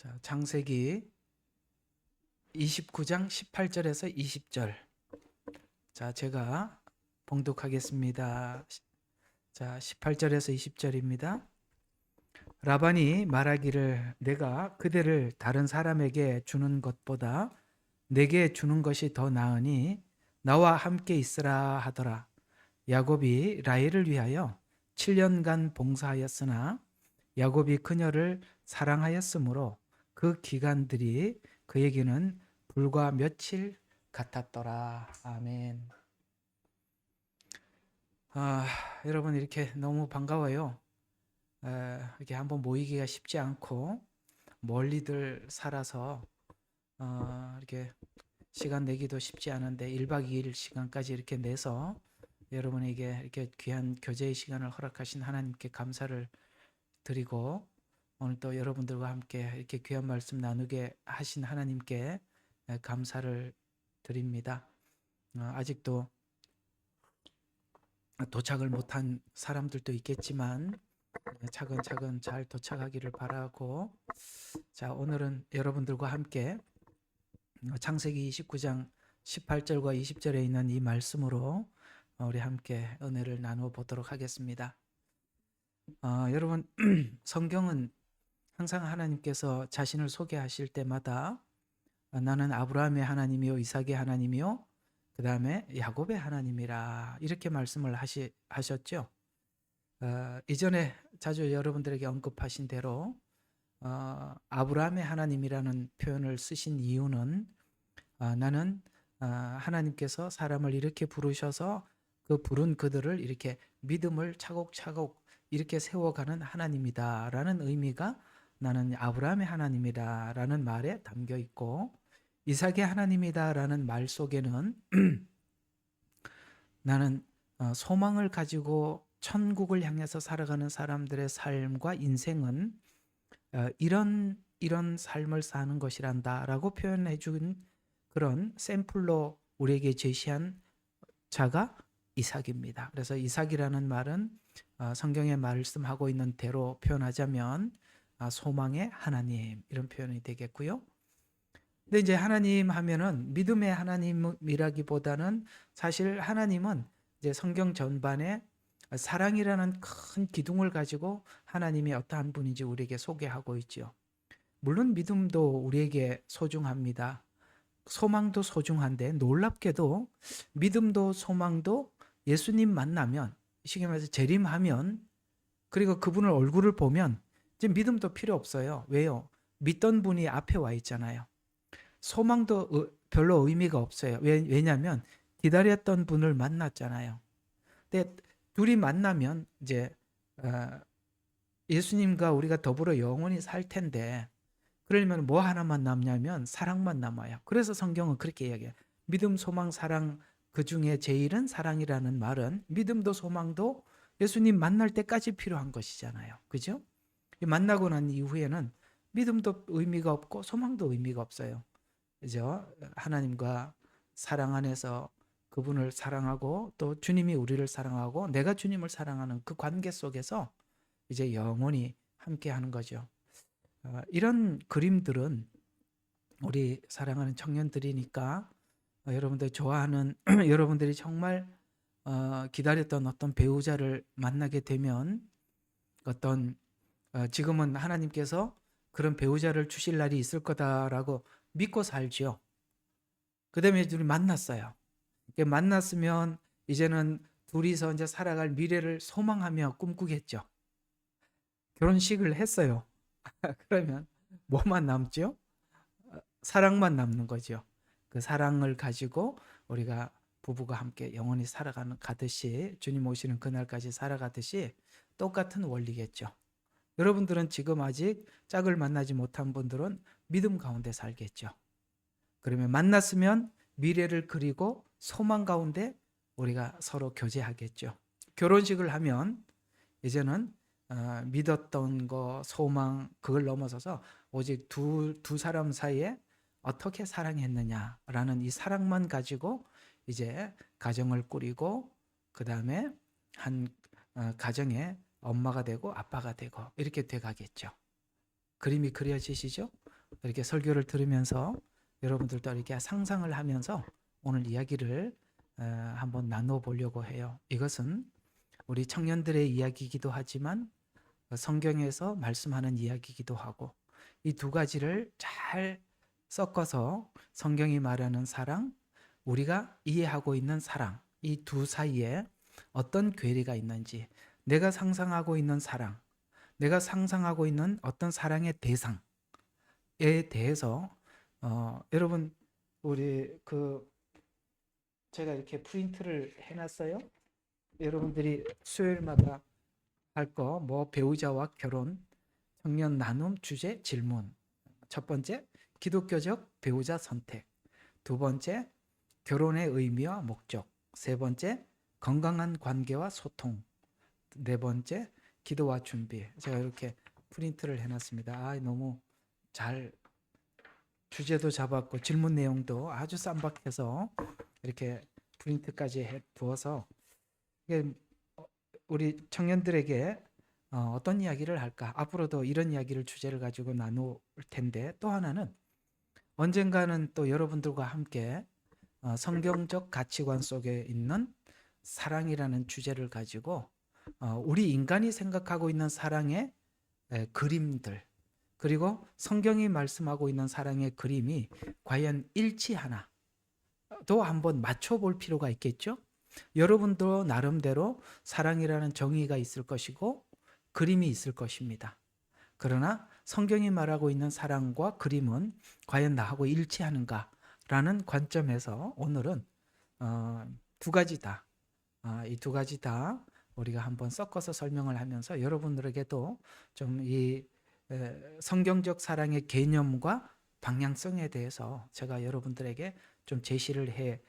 자, 창세기 29장 18절에서 20절. 자, 제가 봉독하겠습니다. 자, 18절에서 20절입니다. 라반이 말하기를 내가 그대를 다른 사람에게 주는 것보다 내게 주는 것이 더 나으니 나와 함께 있으라 하더라. 야곱이 라헬을 위하여 7년간 봉사하였으나 야곱이 그녀를 사랑하였으므로 그 기간들이 그에게는 불과 며칠 같았더라. 아멘. 여러분 이렇게 너무 반가워요. 이렇게 한번 모이기가 쉽지 않고 멀리들 살아서 이렇게 시간 내기도 쉽지 않은데 1박 2일 시간까지 이렇게 내서 여러분에게 이렇게 귀한 교제의 시간을 허락하신 하나님께 감사를 드리고 오늘 또 여러분들과 함께 이렇게 귀한 말씀 나누게 하신 하나님께 감사를 드립니다. 아직도 도착을 못한 사람들도 있겠지만 차근차근 잘 도착하기를 바라고, 자, 오늘은 여러분들과 함께 창세기 29장 18절과 20절에 있는 이 말씀으로 우리 함께 은혜를 나누어 보도록 하겠습니다. 여러분 성경은 항상 하나님께서 자신을 소개하실 때마다 나는 아브라함의 하나님이요 이삭의 하나님이요 그 다음에 야곱의 하나님이라 이렇게 말씀을 하셨죠. 이전에 자주 여러분들에게 언급하신 대로 아브라함의 하나님이라는 표현을 쓰신 이유는 나는 하나님께서 사람을 이렇게 부르셔서 그 부른 그들을 이렇게 믿음을 차곡차곡 이렇게 세워가는 하나님이다 라는 의미가 나는 아브라함의 하나님이다 라는 말에 담겨 있고, 이삭의 하나님이다 라는 말 속에는 나는 소망을 가지고 천국을 향해서 살아가는 사람들의 삶과 인생은 이런 삶을 사는 것이란다 라고 표현해 준 그런 샘플로 우리에게 제시한 자가 이삭입니다. 그래서 이삭이라는 말은 성경에 말씀하고 있는 대로 표현하자면 소망의 하나님 이런 표현이 되겠고요. 근데 이제 하나님 하면은 믿음의 하나님이라기보다는 사실 하나님은 이제 성경 전반에 사랑이라는 큰 기둥을 가지고 하나님이 어떠한 분인지 우리에게 소개하고 있죠. 물론 믿음도 우리에게 소중합니다. 소망도 소중한데 놀랍게도 믿음도 소망도 예수님 만나면, 쉽게 말해서 재림하면, 그리고 그분을 얼굴을 보면 이제 믿음도 필요 없어요. 왜요? 믿던 분이 앞에 와 있잖아요. 소망도 별로 의미가 없어요. 왜냐하면 기다렸던 분을 만났잖아요. 근데 둘이 만나면 이제 예수님과 우리가 더불어 영원히 살 텐데, 그러려면 뭐 하나만 남냐면 사랑만 남아요. 그래서 성경은 그렇게 이야기해요. 믿음, 소망, 사랑, 그 중에 제일은 사랑이라는 말은 믿음도 소망도 예수님 만날 때까지 필요한 것이잖아요. 그죠? 만나고 난 이후에는 믿음도 의미가 없고 소망도 의미가 없어요. 그죠? 하나님과 사랑 안에서 그분을 사랑하고 또 주님이 우리를 사랑하고 내가 주님을 사랑하는 그 관계 속에서 이제 영원히 함께 하는 거죠. 이런 그림들은 우리 사랑하는 청년들이니까 여러분들 좋아하는 여러분들이 정말 기다렸던 어떤 배우자를 만나게 되면 어떤 지금은 하나님께서 그런 배우자를 주실 날이 있을 거다라고 믿고 살죠. 그 다음에 둘이 만났어요. 만났으면 이제는 둘이서 이제 살아갈 미래를 소망하며 꿈꾸겠죠. 결혼식을 했어요. 그러면 뭐만 남죠? 사랑만 남는 거죠. 그 사랑을 가지고 우리가 부부가 함께 영원히 가듯이, 주님 오시는 그날까지 살아가듯이 똑같은 원리겠죠. 여러분들은 지금 아직 짝을 만나지 못한 분들은 믿음 가운데 살겠죠. 그러면 만났으면 미래를 그리고 소망 가운데 우리가 서로 교제하겠죠. 결혼식을 하면 이제는 믿었던 거, 소망, 그걸 넘어서서 오직 두 사람 사이에 어떻게 사랑했느냐라는 이 사랑만 가지고 이제 가정을 꾸리고 그 다음에 한 가정의 엄마가 되고 아빠가 되고 이렇게 돼가겠죠. 그림이 그려지시죠? 이렇게 설교를 들으면서 여러분들도 이렇게 상상을 하면서 오늘 이야기를 한번 나눠 보려고 해요. 이것은 우리 청년들의 이야기이기도 하지만 성경에서 말씀하는 이야기이기도 하고, 이 두 가지를 잘 섞어서 성경이 말하는 사랑, 우리가 이해하고 있는 사랑, 이 두 사이에 어떤 괴리가 있는지, 내가 상상하고 있는 사랑, 내가 상상하고 있는 어떤 사랑의 대상에 대해서 여러분, 우리 제가 이렇게 프린트를 해놨어요. 여러분들이 수요일마다 할 거, 뭐 배우자와 결혼, 청년 나눔, 주제, 질문. 첫 번째, 기독교적 배우자 선택. 두 번째, 결혼의 의미와 목적. 세 번째, 건강한 관계와 소통. 네 번째, 기도와 준비. 제가 이렇게 프린트를 해놨습니다. 너무 잘 주제도 잡았고 질문 내용도 아주 쌈박해서 이렇게 프린트까지 해 두어서 우리 청년들에게 어떤 이야기를 할까? 앞으로도 이런 이야기를 주제를 가지고 나눌 텐데, 또 하나는 언젠가는 또 여러분들과 함께 성경적 가치관 속에 있는 사랑이라는 주제를 가지고 우리 인간이 생각하고 있는 사랑의 그림들, 그리고 성경이 말씀하고 있는 사랑의 그림이 과연 일치하나 또 한번 맞춰볼 필요가 있겠죠. 여러분도 나름대로 사랑이라는 정의가 있을 것이고 그림이 있을 것입니다. 그러나 성경이 말하고 있는 사랑과 그림은 과연 나하고 일치하는가라는 관점에서 오늘은 두 가지 다, 이 두 가지 다 우리가 한번 섞어서 설명을 하면서 여러분들에게도 좀 이 성경적 사랑의 개념과 방향성에 대해서 제가 여러분들에게 좀 제시를 해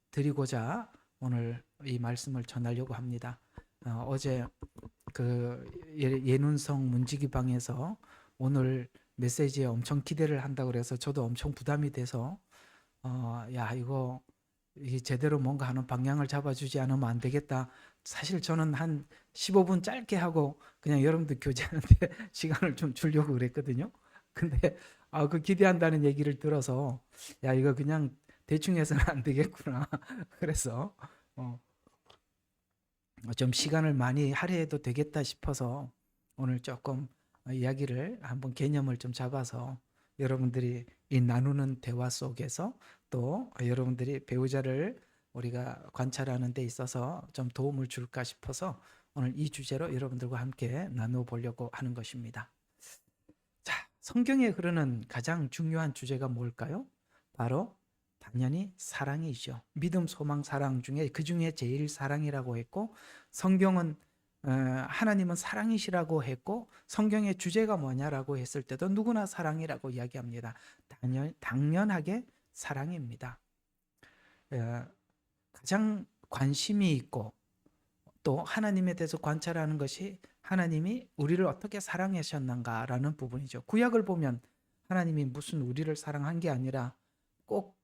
드리고자 오늘 이 말씀을 전하려고 합니다. 어제 예눈성 문지기방에서 오늘 메시지에 엄청 기대를 한다고 그래서 저도 엄청 부담이 돼서 야 이게 제대로 뭔가 하는 방향을 잡아주지 않으면 안 되겠다. 사실 저는 한 15분 짧게 하고 그냥 여러분들 교제하는데 시간을 좀 주려고 그랬거든요. 근데 그 기대한다는 얘기를 들어서 야 이거 그냥 대충 해서는 안 되겠구나. 그래서 좀 시간을 많이 할애해도 되겠다 싶어서 오늘 조금 이야기를 한번 개념을 좀 잡아서 여러분들이 이 나누는 대화 속에서 또 여러분들이 배우자를 우리가 관찰하는 데 있어서 좀 도움을 줄까 싶어서 오늘 이 주제로 여러분들과 함께 나누어 보려고 하는 것입니다. 자, 성경에 흐르는 가장 중요한 주제가 뭘까요? 바로 당연히 사랑이죠. 믿음, 소망, 사랑 중에 그 중에 제일 사랑이라고 했고, 성경은 하나님은 사랑이시라고 했고, 성경의 주제가 뭐냐라고 했을 때도 누구나 사랑이라고 이야기합니다. 당연하게 사랑입니다. 가장 관심이 있고 또 하나님에 대해서 관찰하는 것이 하나님이 우리를 어떻게 사랑하셨는가라는 부분이죠. 구약을 보면 하나님이 무슨 우리를 사랑한 게 아니라 꼭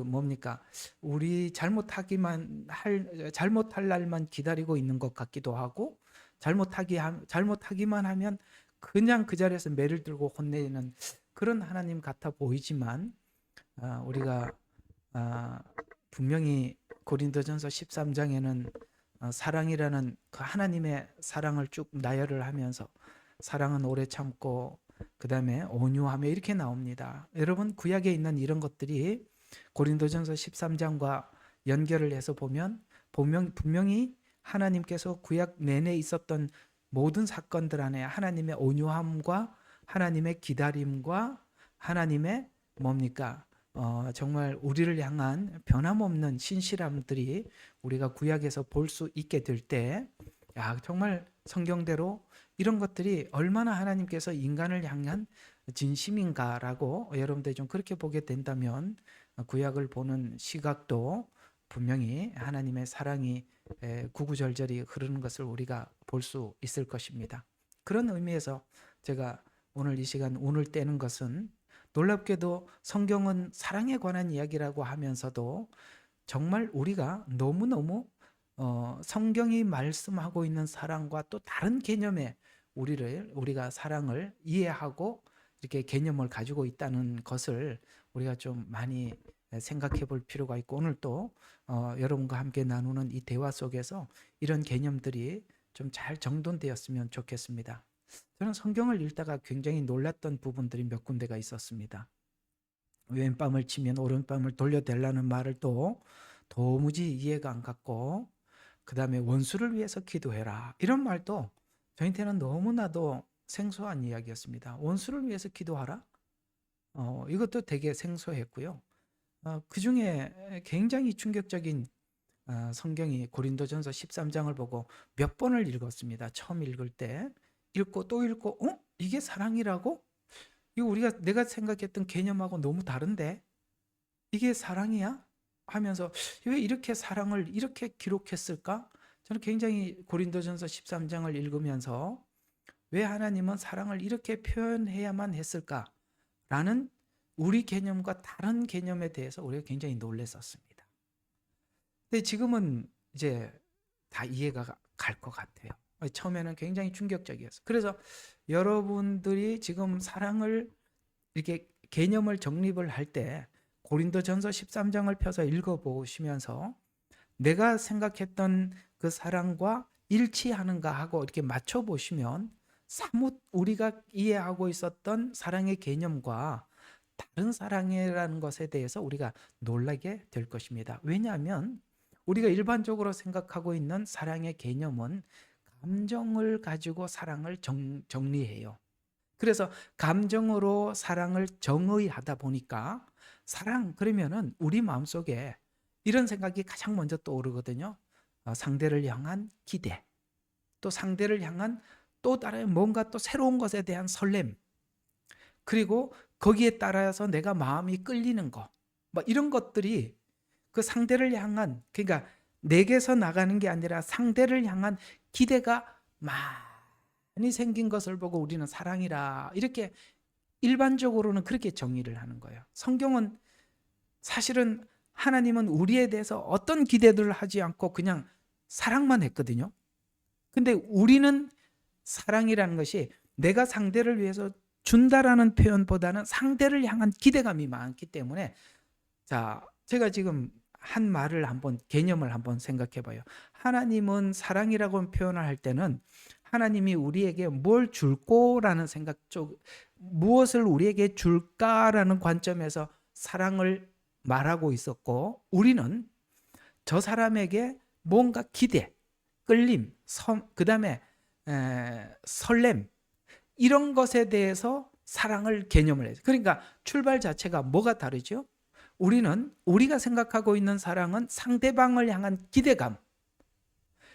뭡니까? 우리 잘못할 날만 기다리고 있는 것 같기도 하고 잘못하기만 하면 그냥 그 자리에서 매를 들고 혼내는 그런 하나님 같아 보이지만 우리가 분명히 고린도전서 13장에는 사랑이라는 그 하나님의 사랑을 쭉 나열을 하면서 사랑은 오래 참고 그 다음에 온유하며 이렇게 나옵니다. 여러분 구약에 있는 이런 것들이 고린도전서 13장과 연결을 해서 보면 분명히 하나님께서 구약 내내 있었던 모든 사건들 안에 하나님의 온유함과 하나님의 기다림과 하나님의 뭡니까? 정말 우리를 향한 변함없는 신실함들이 우리가 구약에서 볼 수 있게 될 때, 정말 성경대로 이런 것들이 얼마나 하나님께서 인간을 향한 진심인가라고 여러분들이 좀 그렇게 보게 된다면 구약을 보는 시각도 분명히 하나님의 사랑이 구구절절히 흐르는 것을 우리가 볼 수 있을 것입니다. 그런 의미에서 제가 오늘 이 시간 운을 떼는 것은 놀랍게도 성경은 사랑에 관한 이야기라고 하면서도 정말 우리가 너무너무 성경이 말씀하고 있는 사랑과 또 다른 개념의 우리가 사랑을 이해하고 이렇게 개념을 가지고 있다는 것을 우리가 좀 많이 생각해 볼 필요가 있고, 오늘 또 여러분과 함께 나누는 이 대화 속에서 이런 개념들이 좀 잘 정돈되었으면 좋겠습니다. 저는 성경을 읽다가 굉장히 놀랐던 부분들이 몇 군데가 있었습니다. 왼뺨을 치면 오른뺨을 돌려달라는 말을 또 도무지 이해가 안 갔고, 그 다음에 원수를 위해서 기도해라 이런 말도 저한테는 너무나도 생소한 이야기였습니다. 원수를 위해서 기도하라? 이것도 되게 생소했고요. 그 중에 굉장히 충격적인 성경이 고린도전서 13장을 보고 몇 번을 읽었습니다. 처음 읽을 때 읽고 또 읽고, 이게 사랑이라고? 이거 내가 생각했던 개념하고 너무 다른데 이게 사랑이야? 하면서 왜 이렇게 사랑을 이렇게 기록했을까? 저는 굉장히 고린도전서 13장을 읽으면서 왜 하나님은 사랑을 이렇게 표현해야만 했을까? 라는 우리 개념과 다른 개념에 대해서 우리가 굉장히 놀랐었습니다. 근데 지금은 이제 다 이해가 갈 것 같아요. 처음에는 굉장히 충격적이었어요. 그래서 여러분들이 지금 사랑을 이렇게 개념을 정립을 할 때 고린도전서 13장을 펴서 읽어보시면서 내가 생각했던 그 사랑과 일치하는가 하고 이렇게 맞춰보시면 사뭇 우리가 이해하고 있었던 사랑의 개념과 다른 사랑이라는 것에 대해서 우리가 놀라게 될 것입니다. 왜냐하면 우리가 일반적으로 생각하고 있는 사랑의 개념은 감정을 가지고 사랑을 정리해요. 그래서 감정으로 사랑을 정의하다 보니까 사랑 그러면은 우리 마음속에 이런 생각이 가장 먼저 떠오르거든요. 상대를 향한 기대, 또 상대를 향한 또 다른 뭔가 또 새로운 것에 대한 설렘, 그리고 거기에 따라서 내가 마음이 끌리는 거, 뭐 이런 것들이 그 상대를 향한, 그러니까 내게서 나가는 게 아니라 상대를 향한 기대가 많이 생긴 것을 보고 우리는 사랑이라 이렇게 일반적으로는 그렇게 정의를 하는 거예요. 성경은 사실은 하나님은 우리에 대해서 어떤 기대들을 하지 않고 그냥 사랑만 했거든요. 근데 우리는 사랑이라는 것이 내가 상대를 위해서 준다라는 표현보다는 상대를 향한 기대감이 많기 때문에, 자, 제가 지금 한 말을 한번 개념을 한번 생각해 봐요. 하나님은 사랑이라고 표현을 할 때는 하나님이 우리에게 뭘 줄 거라는 생각 쪽, 무엇을 우리에게 줄까라는 관점에서 사랑을 말하고 있었고, 우리는 저 사람에게 뭔가 기대, 끌림, 그 다음에 설렘, 이런 것에 대해서 사랑을 개념을 해요. 그러니까 출발 자체가 뭐가 다르죠? 우리는 우리가 생각하고 있는 사랑은 상대방을 향한 기대감.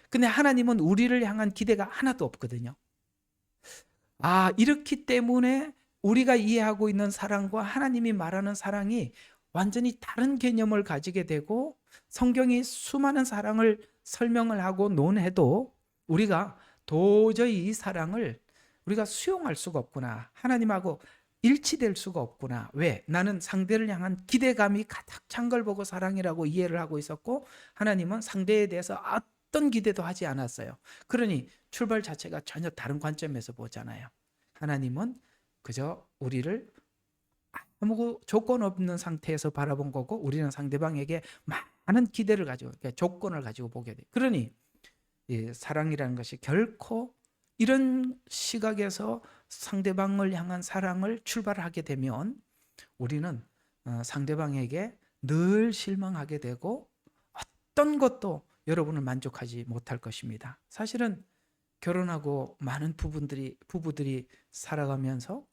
근데 하나님은 우리를 향한 기대가 하나도 없거든요. 이렇기 때문에 우리가 이해하고 있는 사랑과 하나님이 말하는 사랑이 완전히 다른 개념을 가지게 되고, 성경이 수많은 사랑을 설명을 하고 논해도 우리가 도저히 이 사랑을 우리가 수용할 수가 없구나. 하나님하고 일치될 수가 없구나. 왜? 나는 상대를 향한 기대감이 가득 찬 걸 보고 사랑이라고 이해를 하고 있었고, 하나님은 상대에 대해서 어떤 기대도 하지 않았어요. 그러니 출발 자체가 전혀 다른 관점에서 보잖아요. 하나님은 그저 우리를 아무 조건 없는 상태에서 바라본 거고, 우리는 상대방에게 많은 기대를 가지고, 그러니까 조건을 가지고 보게 돼. 그러니 사랑이라는 것이 결코 이런 시각에서 상대방을 향한 사랑을 출발하게 되면 우리는 상대방에게 늘 실망하게 되고 어떤 것도 여러분을 만족하지 못할 것입니다. 사실은 결혼하고 많은 부부들이 살아가면서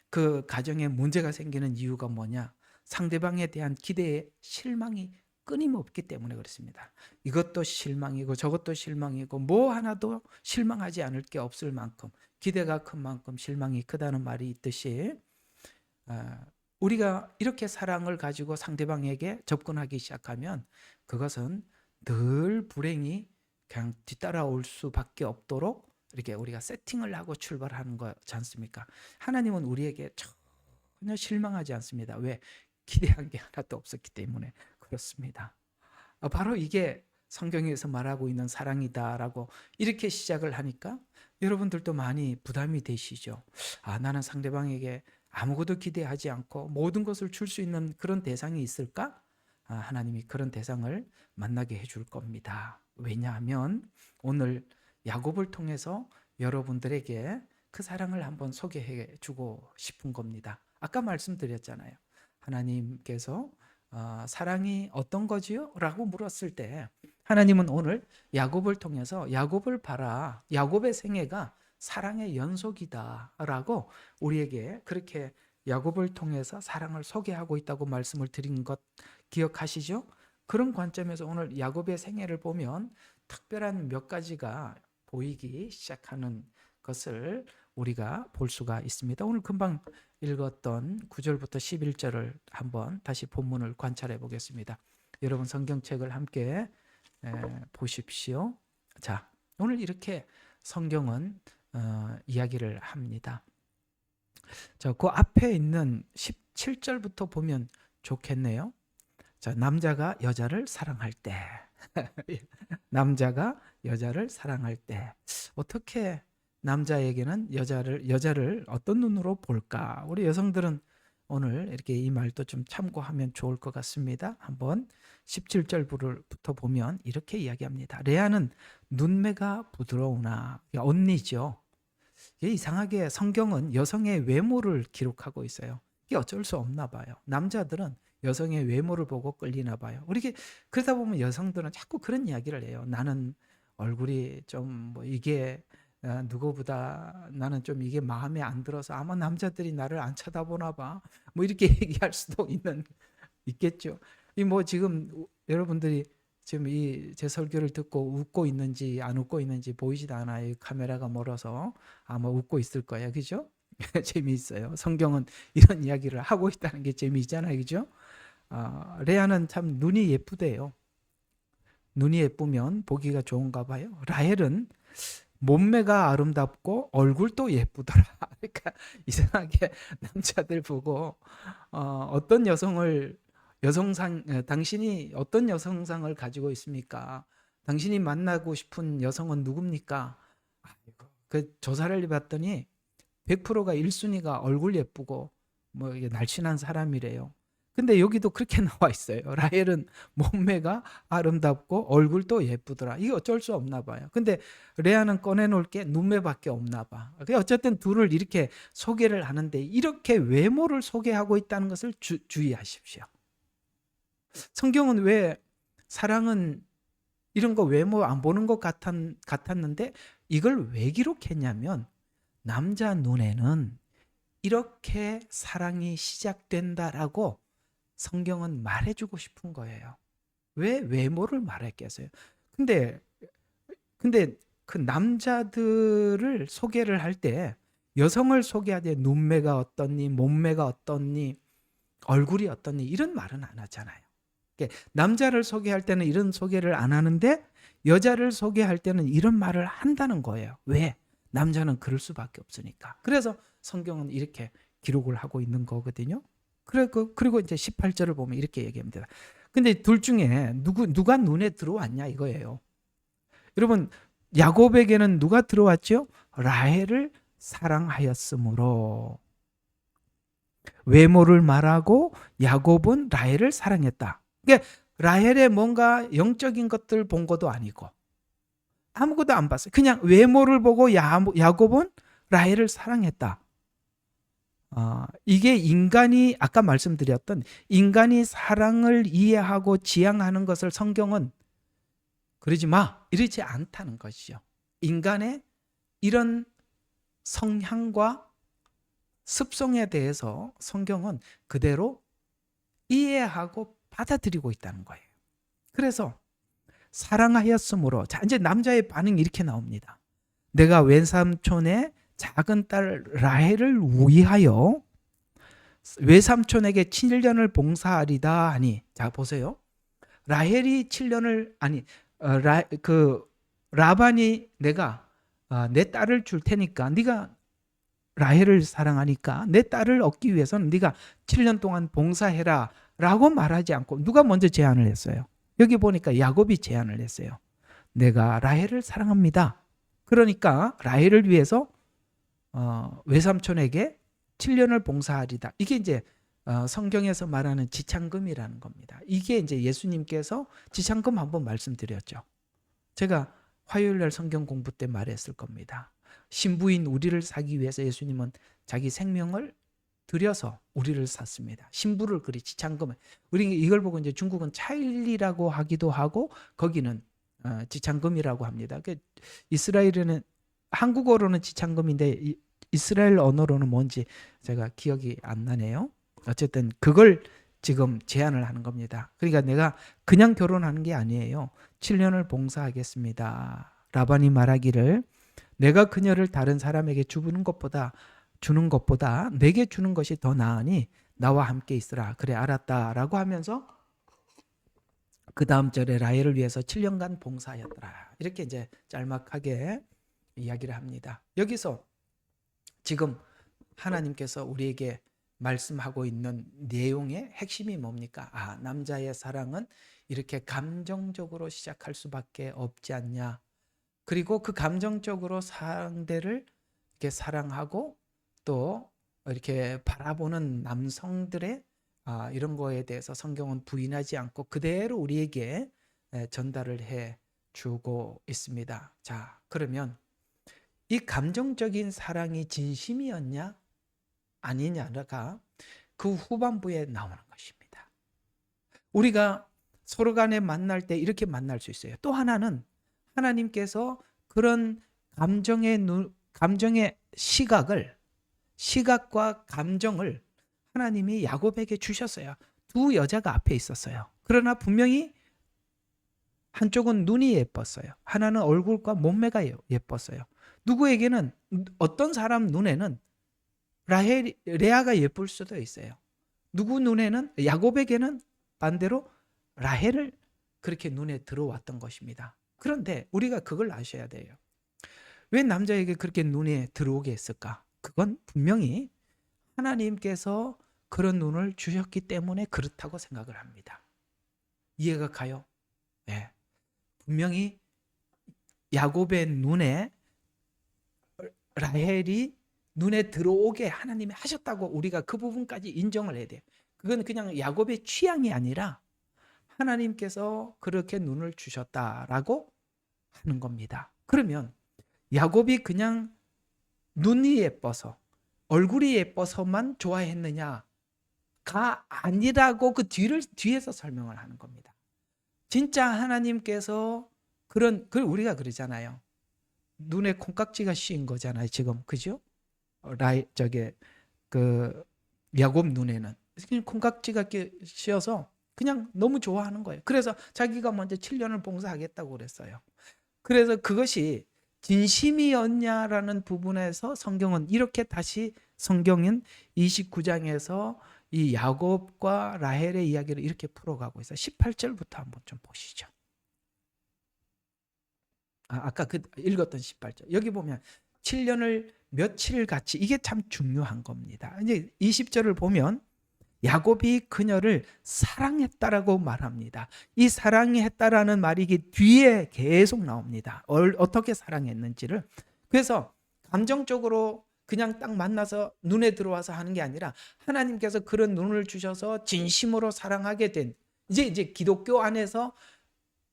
그 가정에 문제가 생기는 이유가 뭐냐? 상대방에 대한 기대에 실망이 끊임없기 때문에 그렇습니다. 이것도 실망이고 저것도 실망이고 뭐 하나도 실망하지 않을 게 없을 만큼, 기대가 큰 만큼 실망이 크다는 말이 있듯이, 우리가 이렇게 사랑을 가지고 상대방에게 접근하기 시작하면 그것은 늘 불행이 그냥 뒤따라올 수밖에 없도록 이렇게 우리가 세팅을 하고 출발하는 거지 않습니까? 하나님은 우리에게 전혀 실망하지 않습니다. 왜? 기대한 게 하나도 없었기 때문에 그렇습니다. 바로 이게 성경에서 말하고 있는 사랑이다라고 이렇게 시작을 하니까 여러분들도 많이 부담이 되시죠. 나는 상대방에게 아무것도 기대하지 않고 모든 것을 줄 수 있는 그런 대상이 있을까? 하나님이 그런 대상을 만나게 해줄 겁니다. 왜냐하면 오늘 야곱을 통해서 여러분들에게 그 사랑을 한번 소개해 주고 싶은 겁니다. 아까 말씀드렸잖아요. 하나님께서 사랑이 어떤 거지요? 라고 물었을 때 하나님은 오늘 야곱을 통해서 야곱을 봐라. 야곱의 생애가 사랑의 연속이다 라고 우리에게 그렇게 야곱을 통해서 사랑을 소개하고 있다고 말씀을 드린 것 기억하시죠? 그런 관점에서 오늘 야곱의 생애를 보면 특별한 몇 가지가 보이기 시작하는 것을 우리가 볼 수가 있습니다. 오늘 금방 읽었던 9절부터 11절을 한번 다시 본문을 관찰해 보겠습니다. 여러분 성경책을 함께 보십시오. 자, 오늘 이렇게 성경은 이야기를 합니다. 자, 그 앞에 있는 17절부터 보면 좋겠네요. 자, 남자가 여자를 사랑할 때 남자가 여자를 사랑할 때 어떻게 남자에게는 여자를 어떤 눈으로 볼까? 우리 여성들은 오늘 이렇게 이 말도 좀 참고하면 좋을 것 같습니다. 한번 17절부터 보면 이렇게 이야기합니다. 레아는 눈매가 부드러우나 언니죠. 이게 이상하게 성경은 여성의 외모를 기록하고 있어요. 이게 어쩔 수 없나 봐요. 남자들은 여성의 외모를 보고 끌리나 봐요. 우리 그러다 보면 여성들은 자꾸 그런 이야기를 해요. 나는 얼굴이 좀 뭐 이게 누구보다 나는 좀 이게 마음에 안 들어서 아마 남자들이 나를 안 쳐다보나 봐. 뭐 이렇게 얘기할 수도 있겠죠. 이 뭐 지금 여러분들이 지금 이 제 설교를 듣고 웃고 있는지 안 웃고 있는지 보이지도 않아요. 카메라가 멀어서 아마 웃고 있을 거예요. 그죠? 재미있어요. 성경은 이런 이야기를 하고 있다는 게 재미있잖아요. 그죠? 레아는 참 눈이 예쁘대요. 눈이 예쁘면 보기가 좋은가 봐요. 라헬은 몸매가 아름답고 얼굴도 예쁘더라. 그러니까 이상하게 남자들 보고 어떤 당신이 어떤 여성상을 가지고 있습니까? 당신이 만나고 싶은 여성은 누굽니까? 그 조사를 해봤더니 100%가 1순위가 얼굴 예쁘고 뭐 이게 날씬한 사람이래요. 근데 여기도 그렇게 나와 있어요. 라헬은 몸매가 아름답고 얼굴도 예쁘더라. 이게 어쩔 수 없나 봐요. 근데 레아는 꺼내놓을 게 눈매밖에 없나 봐. 어쨌든 둘을 이렇게 소개를 하는데 이렇게 외모를 소개하고 있다는 것을 주의하십시오. 성경은 왜 사랑은 이런 거 외모 안 보는 것 같았는데 이걸 왜 기록했냐면 남자 눈에는 이렇게 사랑이 시작된다라고 성경은 말해주고 싶은 거예요. 왜 외모를 말했겠어요? 근데 그 남자들을 소개를 할 때 여성을 소개하되 눈매가 어떻니, 몸매가 어떻니, 얼굴이 어떻니 이런 말은 안 하잖아요. 남자를 소개할 때는 이런 소개를 안 하는데 여자를 소개할 때는 이런 말을 한다는 거예요. 왜? 남자는 그럴 수밖에 없으니까. 그래서 성경은 이렇게 기록을 하고 있는 거거든요. 그리고 이제 18절을 보면 이렇게 얘기합니다. 근데 둘 중에 누가 눈에 들어왔냐 이거예요. 여러분 야곱에게는 누가 들어왔죠? 라헬을 사랑하였으므로. 외모를 말하고 야곱은 라헬을 사랑했다. 그러니까 라헬의 뭔가 영적인 것들 본 것도 아니고 아무것도 안 봤어요. 그냥 외모를 보고 야곱은 라헬을 사랑했다. 이게 인간이 아까 말씀드렸던 인간이 사랑을 이해하고 지향하는 것을 성경은 그러지 마 이러지 않다는 것이죠. 인간의 이런 성향과 습성에 대해서 성경은 그대로 이해하고 받아들이고 있다는 거예요. 그래서 사랑하였으므로 자 이제 남자의 반응이 이렇게 나옵니다. 내가 외삼촌의 작은 딸 라헬을 위하여 외삼촌에게 7년을 봉사하리다 하니 자 보세요. 라헬이 7년을 라반이 내가 내 딸을 줄 테니까 네가 라헬을 사랑하니까 내 딸을 얻기 위해서는 네가 7년 동안 봉사해라 라고 말하지 않고 누가 먼저 제안을 했어요? 여기 보니까 야곱이 제안을 했어요. 내가 라헬을 사랑합니다. 그러니까 라헬을 위해서 외삼촌에게 7년을 봉사하리다. 이게 이제 성경에서 말하는 지창금이라는 겁니다. 이게 이제 예수님께서 지창금 한번 말씀드렸죠. 제가 화요일 날 성경 공부 때 말했을 겁니다. 신부인 우리를 사기 위해서 예수님은 자기 생명을 들여서 우리를 샀습니다. 신부를 그리 지창금을. 우리 이걸 보고 이제 중국은 차일리라고 하기도 하고 거기는 지창금이라고 합니다. 이스라엘에는 한국어로는 지창금인데 이스라엘 언어로는 뭔지 제가 기억이 안 나네요. 어쨌든 그걸 지금 제안을 하는 겁니다. 그러니까 내가 그냥 결혼하는 게 아니에요. 7년을 봉사하겠습니다. 라반이 말하기를 내가 그녀를 다른 사람에게 주는 것보다 내게 주는 것이 더 나으니 나와 함께 있으라. 그래 알았다라고 하면서 그 다음 절에 라헬을 위해서 7년간 봉사하였더라. 이렇게 이제 짤막하게 이야기를 합니다. 여기서 지금 하나님께서 우리에게 말씀하고 있는 내용의 핵심이 뭡니까? 남자의 사랑은 이렇게 감정적으로 시작할 수밖에 없지 않냐. 그리고 그 감정적으로 상대를 이렇게 사랑하고 또 이렇게 바라보는 남성들의 이런 거에 대해서 성경은 부인하지 않고 그대로 우리에게 전달을 해 주고 있습니다. 자, 그러면 이 감정적인 사랑이 진심이었냐 아니냐가 그 후반부에 나오는 것입니다. 우리가 서로 간에 만날 때 이렇게 만날 수 있어요. 또 하나는 하나님께서 그런 감정의 시각과 감정을 하나님이 야곱에게 주셨어요. 두 여자가 앞에 있었어요. 그러나 분명히 한쪽은 눈이 예뻤어요. 하나는 얼굴과 몸매가 예뻤어요. 누구에게는 어떤 사람 눈에는 레아가 예쁠 수도 있어요. 누구 눈에는 야곱에게는 반대로 라헬을 그렇게 눈에 들어왔던 것입니다. 그런데 우리가 그걸 아셔야 돼요. 왜 남자에게 그렇게 눈에 들어오게 했을까? 그건 분명히 하나님께서 그런 눈을 주셨기 때문에 그렇다고 생각을 합니다. 이해가 가요? 네. 분명히 야곱의 눈에 라헬이 눈에 들어오게 하나님이 하셨다고 우리가 그 부분까지 인정을 해야 돼요. 그건 그냥 야곱의 취향이 아니라 하나님께서 그렇게 눈을 주셨다라고 하는 겁니다. 그러면 야곱이 그냥 눈이 예뻐서 얼굴이 예뻐서만 좋아했느냐가 아니라고 그 뒤에서 설명을 하는 겁니다. 진짜 하나님께서 우리가 그러잖아요. 눈에 콩깍지가 씌인 거잖아요, 지금. 그죠? 야곱 눈에는 그냥 콩깍지가 씌어서 그냥 너무 좋아하는 거예요. 그래서 자기가 먼저 7년을 봉사하겠다고 그랬어요. 그래서 그것이 진심이었냐라는 부분에서 성경은 이렇게 다시 성경은 29장에서 이 야곱과 라헬의 이야기를 이렇게 풀어가고 있어요. 18절부터 한번 좀 보시죠. 아까 읽었던 18절. 여기 보면 7년을 며칠 같이, 이게 참 중요한 겁니다. 이제 20절을 보면 야곱이 그녀를 사랑했다라고 말합니다. 이 사랑했다라는 말이 뒤에 계속 나옵니다. 어떻게 사랑했는지를. 그래서 감정적으로 그냥 딱 만나서 눈에 들어와서 하는 게 아니라 하나님께서 그런 눈을 주셔서 진심으로 사랑하게 된, 이제 기독교 안에서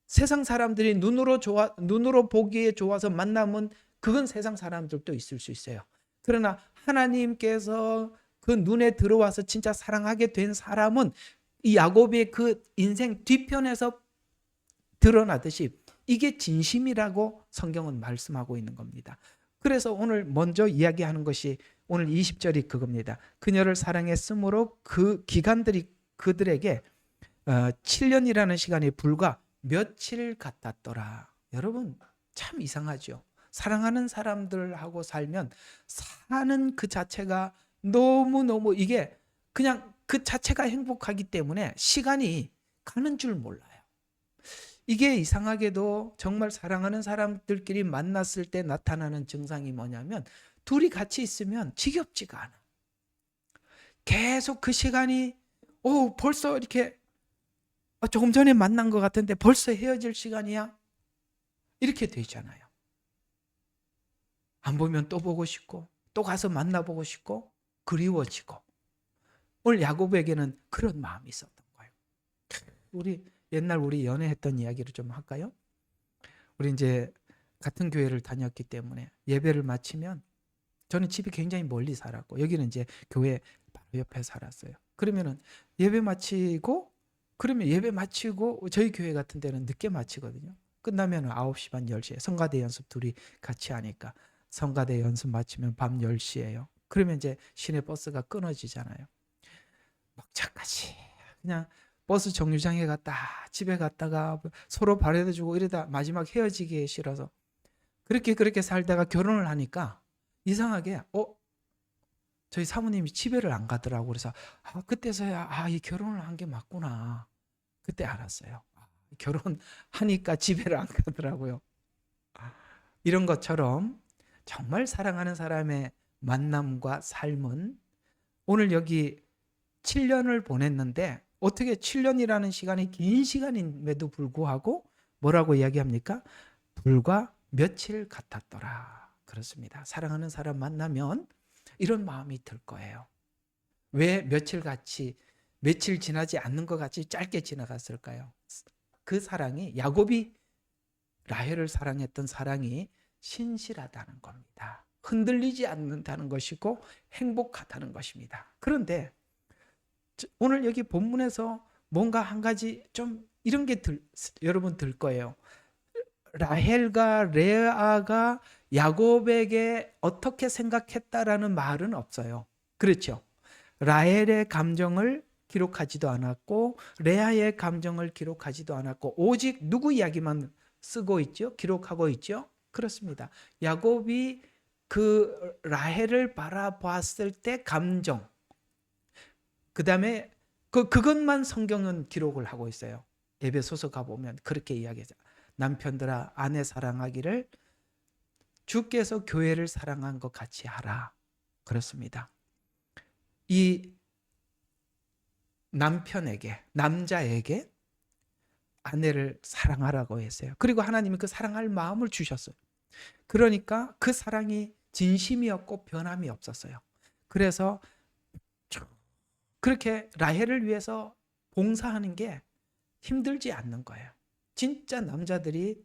세상 사람들이 눈으로 보기에 좋아서 만나면 그건 세상 사람들도 있을 수 있어요. 그러나 하나님께서 그 눈에 들어와서 진짜 사랑하게 된 사람은 이 야곱의 그 인생 뒤편에서 드러나듯이 이게 진심이라고 성경은 말씀하고 있는 겁니다. 그래서 오늘 먼저 이야기하는 것이 오늘 20절이 그겁니다. 그녀를 사랑했으므로 그 기간들이 그들에게 7년이라는 시간이 불과 며칠 같았더라. 여러분 참 이상하죠. 사랑하는 사람들하고 살면 사는 그 자체가 너무너무 이게 그냥 그 자체가 행복하기 때문에 시간이 가는 줄 몰라요. 이게 이상하게도 정말 사랑하는 사람들끼리 만났을 때 나타나는 증상이 뭐냐면 둘이 같이 있으면 지겹지가 않아. 계속 그 시간이 벌써 이렇게 조금 전에 만난 것 같은데 벌써 헤어질 시간이야? 이렇게 되잖아요. 안 보면 또 보고 싶고 또 가서 만나보고 싶고 그리워지고 오늘 야곱에게는 그런 마음이 있었던 거예요. 우리 옛날 우리 연애했던 이야기를 좀 할까요? 우리 이제 같은 교회를 다녔기 때문에 예배를 마치면 저는 집이 굉장히 멀리 살았고 여기는 이제 교회 바로 옆에 살았어요. 그러면은 예배 마치고 그러면 예배 마치고 저희 교회 같은 데는 늦게 마치거든요. 끝나면 9시 반 10시에 성가대 연습 둘이 같이 하니까 성가대 연습 마치면 밤 10시예요. 그러면 이제 시내 버스가 끊어지잖아요. 먹자까지 그냥 버스 정류장에 갔다 집에 갔다가 서로 바래다주고 이러다 마지막 헤어지기 싫어서 그렇게 살다가 결혼을 하니까 이상하게 저희 사모님이 집에를 안 가더라고. 그래서 그때서야 이 결혼을 한 게 맞구나. 그때 알았어요. 결혼하니까 집에를 안 가더라고요. 이런 것처럼 정말 사랑하는 사람의 만남과 삶은 오늘 여기 7년을 보냈는데 어떻게 7년이라는 시간이 긴 시간임에도 불구하고 뭐라고 이야기합니까? 불과 며칠 같았더라. 그렇습니다. 사랑하는 사람 만나면 이런 마음이 들 거예요. 왜 며칠 지나지 않는 것 같이 짧게 지나갔을까요? 그 사랑이 야곱이 라헬을 사랑했던 사랑이 신실하다는 겁니다. 흔들리지 않는다는 것이고 행복하다는 것입니다. 그런데 오늘 여기 본문에서 뭔가 한 가지 좀 이런 게 여러분 들 거예요. 라헬과 레아가 야곱에게 어떻게 생각했다라는 말은 없어요. 그렇죠? 라헬의 감정을 기록하지도 않았고 레아의 감정을 기록하지도 않았고 오직 누구 이야기만 쓰고 있죠? 기록하고 있죠? 그렇습니다. 야곱이 그 라헬을 바라봤을 때 감정, 그 다음에 그것만 성경은 기록을 하고 있어요. 에베소서 가보면 그렇게 이야기하죠. 남편들아 아내 사랑하기를 주께서 교회를 사랑한 것 같이 하라. 그렇습니다. 이 남자에게 아내를 사랑하라고 했어요. 그리고 하나님이 그 사랑할 마음을 주셨어요. 그러니까 그 사랑이 진심이었고 변함이 없었어요. 그래서 그렇게 라헬을 위해서 봉사하는 게 힘들지 않는 거예요. 진짜 남자들이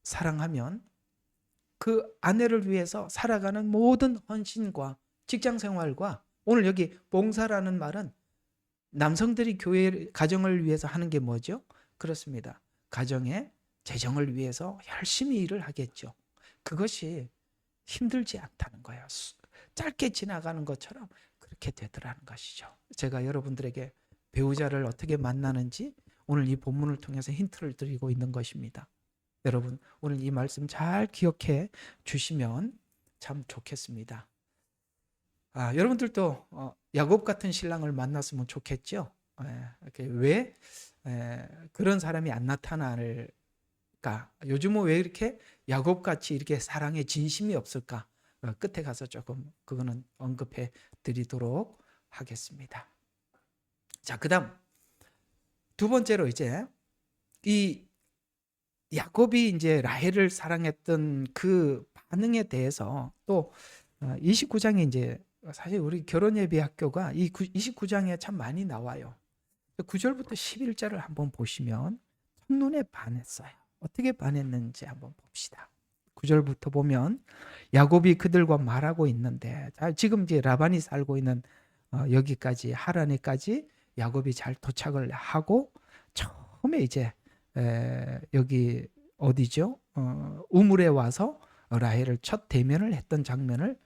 사랑하면 그 아내를 위해서 살아가는 모든 헌신과 직장 생활과 오늘 여기 봉사라는 말은 남성들이 가정을 위해서 하는 게 뭐죠? 그렇습니다. 가정의 재정을 위해서 열심히 일을 하겠죠. 그것이 힘들지 않다는 거예요. 짧게 지나가는 것처럼 그렇게 되더라는 것이죠. 제가 여러분들에게 배우자를 어떻게 만나는지 오늘 이 본문을 통해서 힌트를 드리고 있는 것입니다. 여러분 오늘 이 말씀 잘 기억해 주시면 참 좋겠습니다. 여러분들도 야곱 같은 신랑을 만났으면 좋겠죠. 왜 그런 사람이 안 나타날까? 요즘은 왜 이렇게 야곱같이 이렇게 사랑에 진심이 없을까? 끝에 가서 조금 그거는 언급해 드리도록 하겠습니다. 자, 그다음 두 번째로 이제 이 야곱이 이제 라헬을 사랑했던 그 반응에 대해서 또 29장에 이제 사실 우리 결혼예비학교가 이 29장에 참 많이 나와요. 9절부터 11절을 한번 보시면 첫눈에 반했어요. 어떻게 반했는지 한번 봅시다. 9절부터 보면 야곱이 그들과 말하고 있는데 지금 이제 라반이 살고 있는 여기까지 하란에까지 야곱이 잘 도착을 하고 처음에 이제 여기 어디죠? 우물에 와서 라헬을 첫 대면을 했던 장면을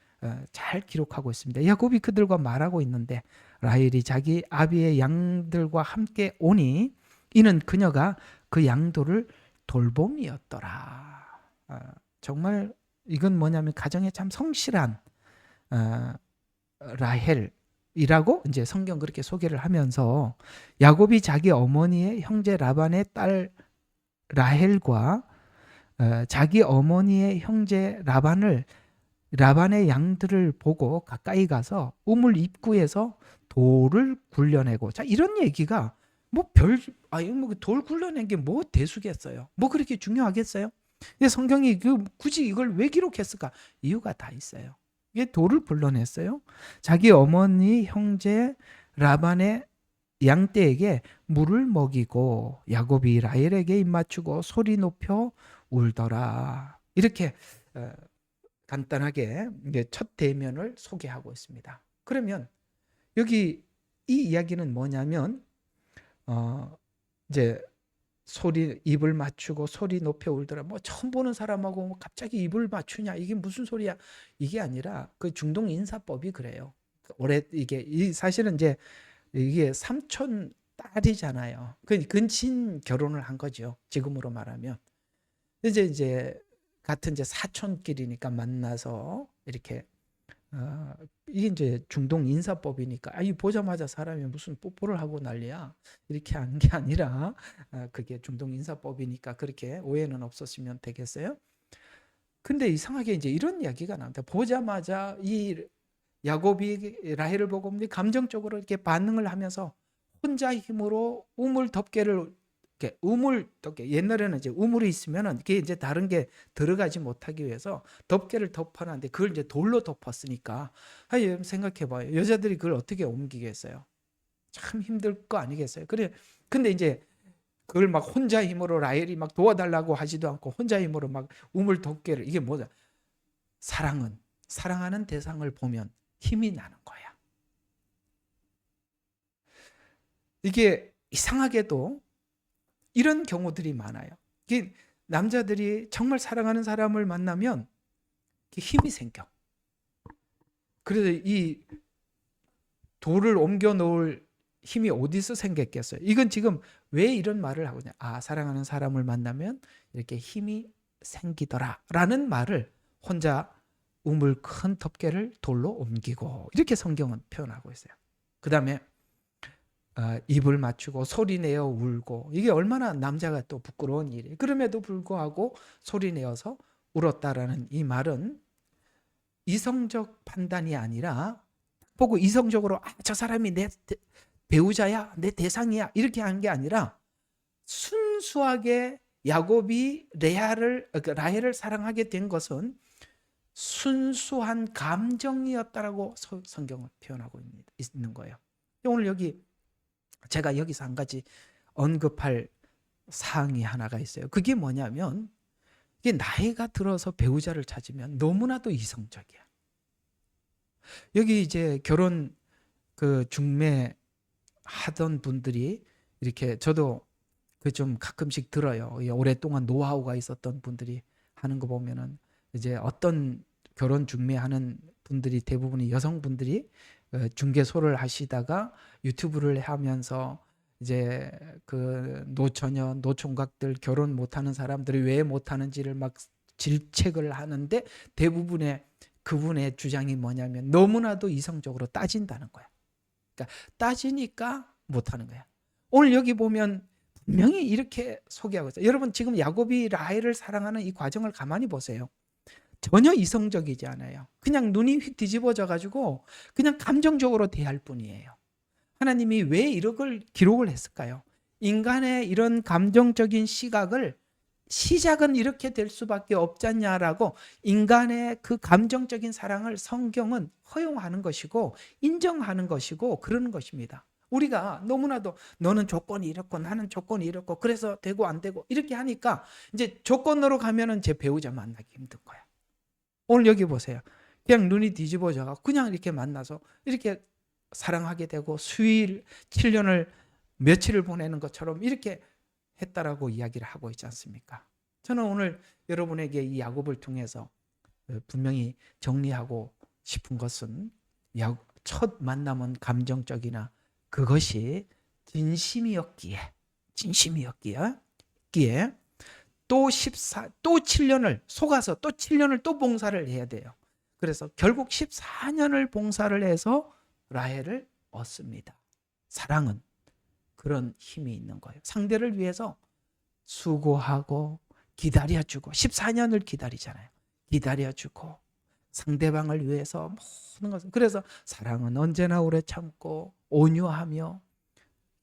잘 기록하고 있습니다. 야곱이 그들과 말하고 있는데 라헬이 자기 아비의 양들과 함께 오니 이는 그녀가 그 양도를 돌봄이었더라. 정말 이건 뭐냐면 가정에 참 성실한 라헬이라고 이제 성경 그렇게 소개를 하면서 야곱이 자기 어머니의 형제 라반의 딸 라헬과 자기 어머니의 형제 라반의 양들을 보고 가까이 가서 우물 입구에서 돌을 굴려내고 자 이런 얘기가 돌 굴려낸 게 뭐 대수겠어요. 뭐 그렇게 중요하겠어요? 근데 성경이 굳이 이걸 왜 기록했을까? 이유가 다 있어요. 이게 돌을 불러냈어요. 자기 어머니 형제 라반의 양떼에게 물을 먹이고 야곱이 라헬에게 입맞추고 소리 높여 울더라. 이렇게 간단하게 이제 첫 대면을 소개하고 있습니다. 그러면 여기 이 이야기는 뭐냐면 이제 소리 입을 맞추고 소리 높여 울더라. 뭐 처음 보는 사람하고 뭐 갑자기 입을 맞추냐 이게 무슨 소리야? 이게 아니라 그 중동 인사법이 그래요. 올해 이게 사실은 이제 이게 삼촌 딸이잖아요. 그 근친 결혼을 한 거죠. 지금으로 말하면 이제 같은 이제 사촌끼리니까 만나서 이렇게 이게 이제 중동 인사법이니까 이 보자마자 사람이 무슨 뽀뽀를 하고 난리야 이렇게 하는 게 아니라 그게 중동 인사법이니까 그렇게 오해는 없었으면 되겠어요. 근데 이상하게 이제 이런 이야기가 나옵니다. 보자마자 이 야곱이 라헬을 보고 감정적으로 이렇게 반응을 하면서 혼자 힘으로 우물 덮개를 이렇게 우물 덮개 옛날에는 이제 우물이 있으면은 이게 이제 다른 게 들어가지 못하기 위해서 덮개를 덮어놨는데 그걸 이제 돌로 덮었으니까 생각해봐요. 여자들이 그걸 어떻게 옮기겠어요? 참 힘들 거 아니겠어요? 그래 근데 이제 그걸 막 혼자 힘으로 라헬이 막 도와달라고 하지도 않고 혼자 힘으로 막 우물 덮개를 이게 뭐냐? 사랑하는 대상을 보면 힘이 나는 거야. 이게 이상하게도 이런 경우들이 많아요. 이게 남자들이 정말 사랑하는 사람을 만나면 힘이 생겨. 그래서 이 돌을 옮겨 놓을 힘이 어디서 생겼겠어요? 이건 지금 왜 이런 말을 하고 있냐? 사랑하는 사람을 만나면 이렇게 힘이 생기더라 라는 말을 혼자 우물 큰 덮개를 돌로 옮기고 이렇게 성경은 표현하고 있어요. 그 다음에 입을 맞추고 소리내어 울고 이게 얼마나 남자가 또 부끄러운 일이에요. 그럼에도 불구하고 소리내어서 울었다라는 이 말은 이성적 판단이 아니라 보고 이성적으로 저 사람이 내 배우자야 내 대상이야 이렇게 하는 게 아니라 순수하게 야곱이 라헬을 사랑하게 된 것은 순수한 감정이었다라고 성경을 표현하고 있는 거예요. 오늘 제가 여기서 한 가지 언급할 사항이 하나가 있어요. 그게 뭐냐면 이게 나이가 들어서 배우자를 찾으면 너무나도 이성적이야. 여기 이제 결혼 중매 하던 분들이 이렇게 저도 좀 가끔씩 들어요. 오랫동안 노하우가 있었던 분들이 하는 거 보면은 이제 어떤 결혼 중매하는 분들이 대부분이 여성분들이 중개소를 하시다가 유튜브를 하면서 이제 그 노처녀, 노총각들 결혼 못하는 사람들이 왜 못하는지를 막 질책을 하는데 대부분의 그분의 주장이 뭐냐면 너무나도 이성적으로 따진다는 거야. 그러니까 따지니까 못하는 거야. 오늘 여기 보면 분명히 이렇게 소개하고 있어요. 여러분 지금 야곱이 라헬을 사랑하는 이 과정을 가만히 보세요. 전혀 이성적이지 않아요. 그냥 눈이 휙 뒤집어져 가지고 그냥 감정적으로 대할 뿐이에요. 하나님이 왜 이걸 기록을 했을까요? 인간의 이런 감정적인 시작은 이렇게 될 수밖에 없잖냐라고 인간의 그 감정적인 사랑을 성경은 허용하는 것이고 인정하는 것이고 그러는 것입니다. 우리가 너무나도 너는 조건이 이렇고 나는 조건이 이렇고 그래서 되고 안 되고 이렇게 하니까 이제 조건으로 가면은 제 배우자 만나기 힘든 거야. 오늘 여기 보세요. 그냥 눈이 뒤집어져가 그냥 이렇게 만나서 이렇게 사랑하게 되고 수일 7년을 며칠을 보내는 것처럼 이렇게 했다라고 이야기를 하고 있지 않습니까? 저는 오늘 여러분에게 이 야곱을 통해서 분명히 정리하고 싶은 것은 첫 만남은 감정적이나 그것이 진심이었기에 또 7년을 속아서 또 7년을 또 봉사를 해야 돼요. 그래서 결국 14년을 봉사를 해서 라헬을 얻습니다. 사랑은 그런 힘이 있는 거예요. 상대를 위해서 수고하고 기다려주고 14년을 기다리잖아요. 기다려주고 상대방을 위해서 모든 것을 그래서 사랑은 언제나 오래 참고 온유하며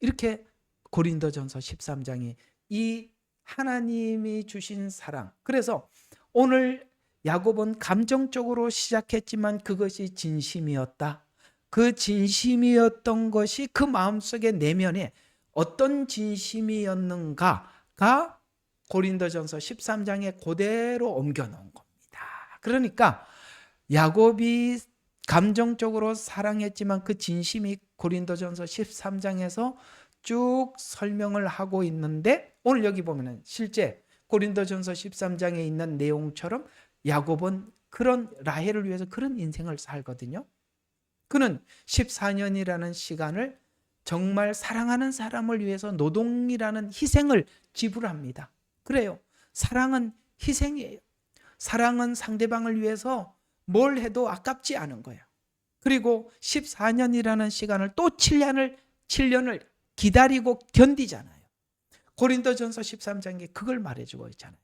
이렇게 고린도전서 13장이 이 하나님이 주신 사랑 그래서 오늘 야곱은 감정적으로 시작했지만 그것이 진심이었다. 그 진심이었던 것이 그 마음속의 내면에 어떤 진심이었는가가 고린도전서 13장에 그대로 옮겨놓은 겁니다. 그러니까 야곱이 감정적으로 사랑했지만 그 진심이 고린도전서 13장에서 쭉 설명을 하고 있는데, 오늘 여기 보면은 실제 고린도전서 13장에 있는 내용처럼 야곱은 그런 라헬을 위해서 그런 인생을 살거든요. 그는 14년이라는 시간을 정말 사랑하는 사람을 위해서 노동이라는 희생을 지불합니다. 그래요. 사랑은 희생이에요. 사랑은 상대방을 위해서 뭘 해도 아깝지 않은 거예요. 그리고 14년이라는 시간을 또 7년을 기다리고 견디잖아요. 고린도전서 13장에 그걸 말해주고 있잖아요.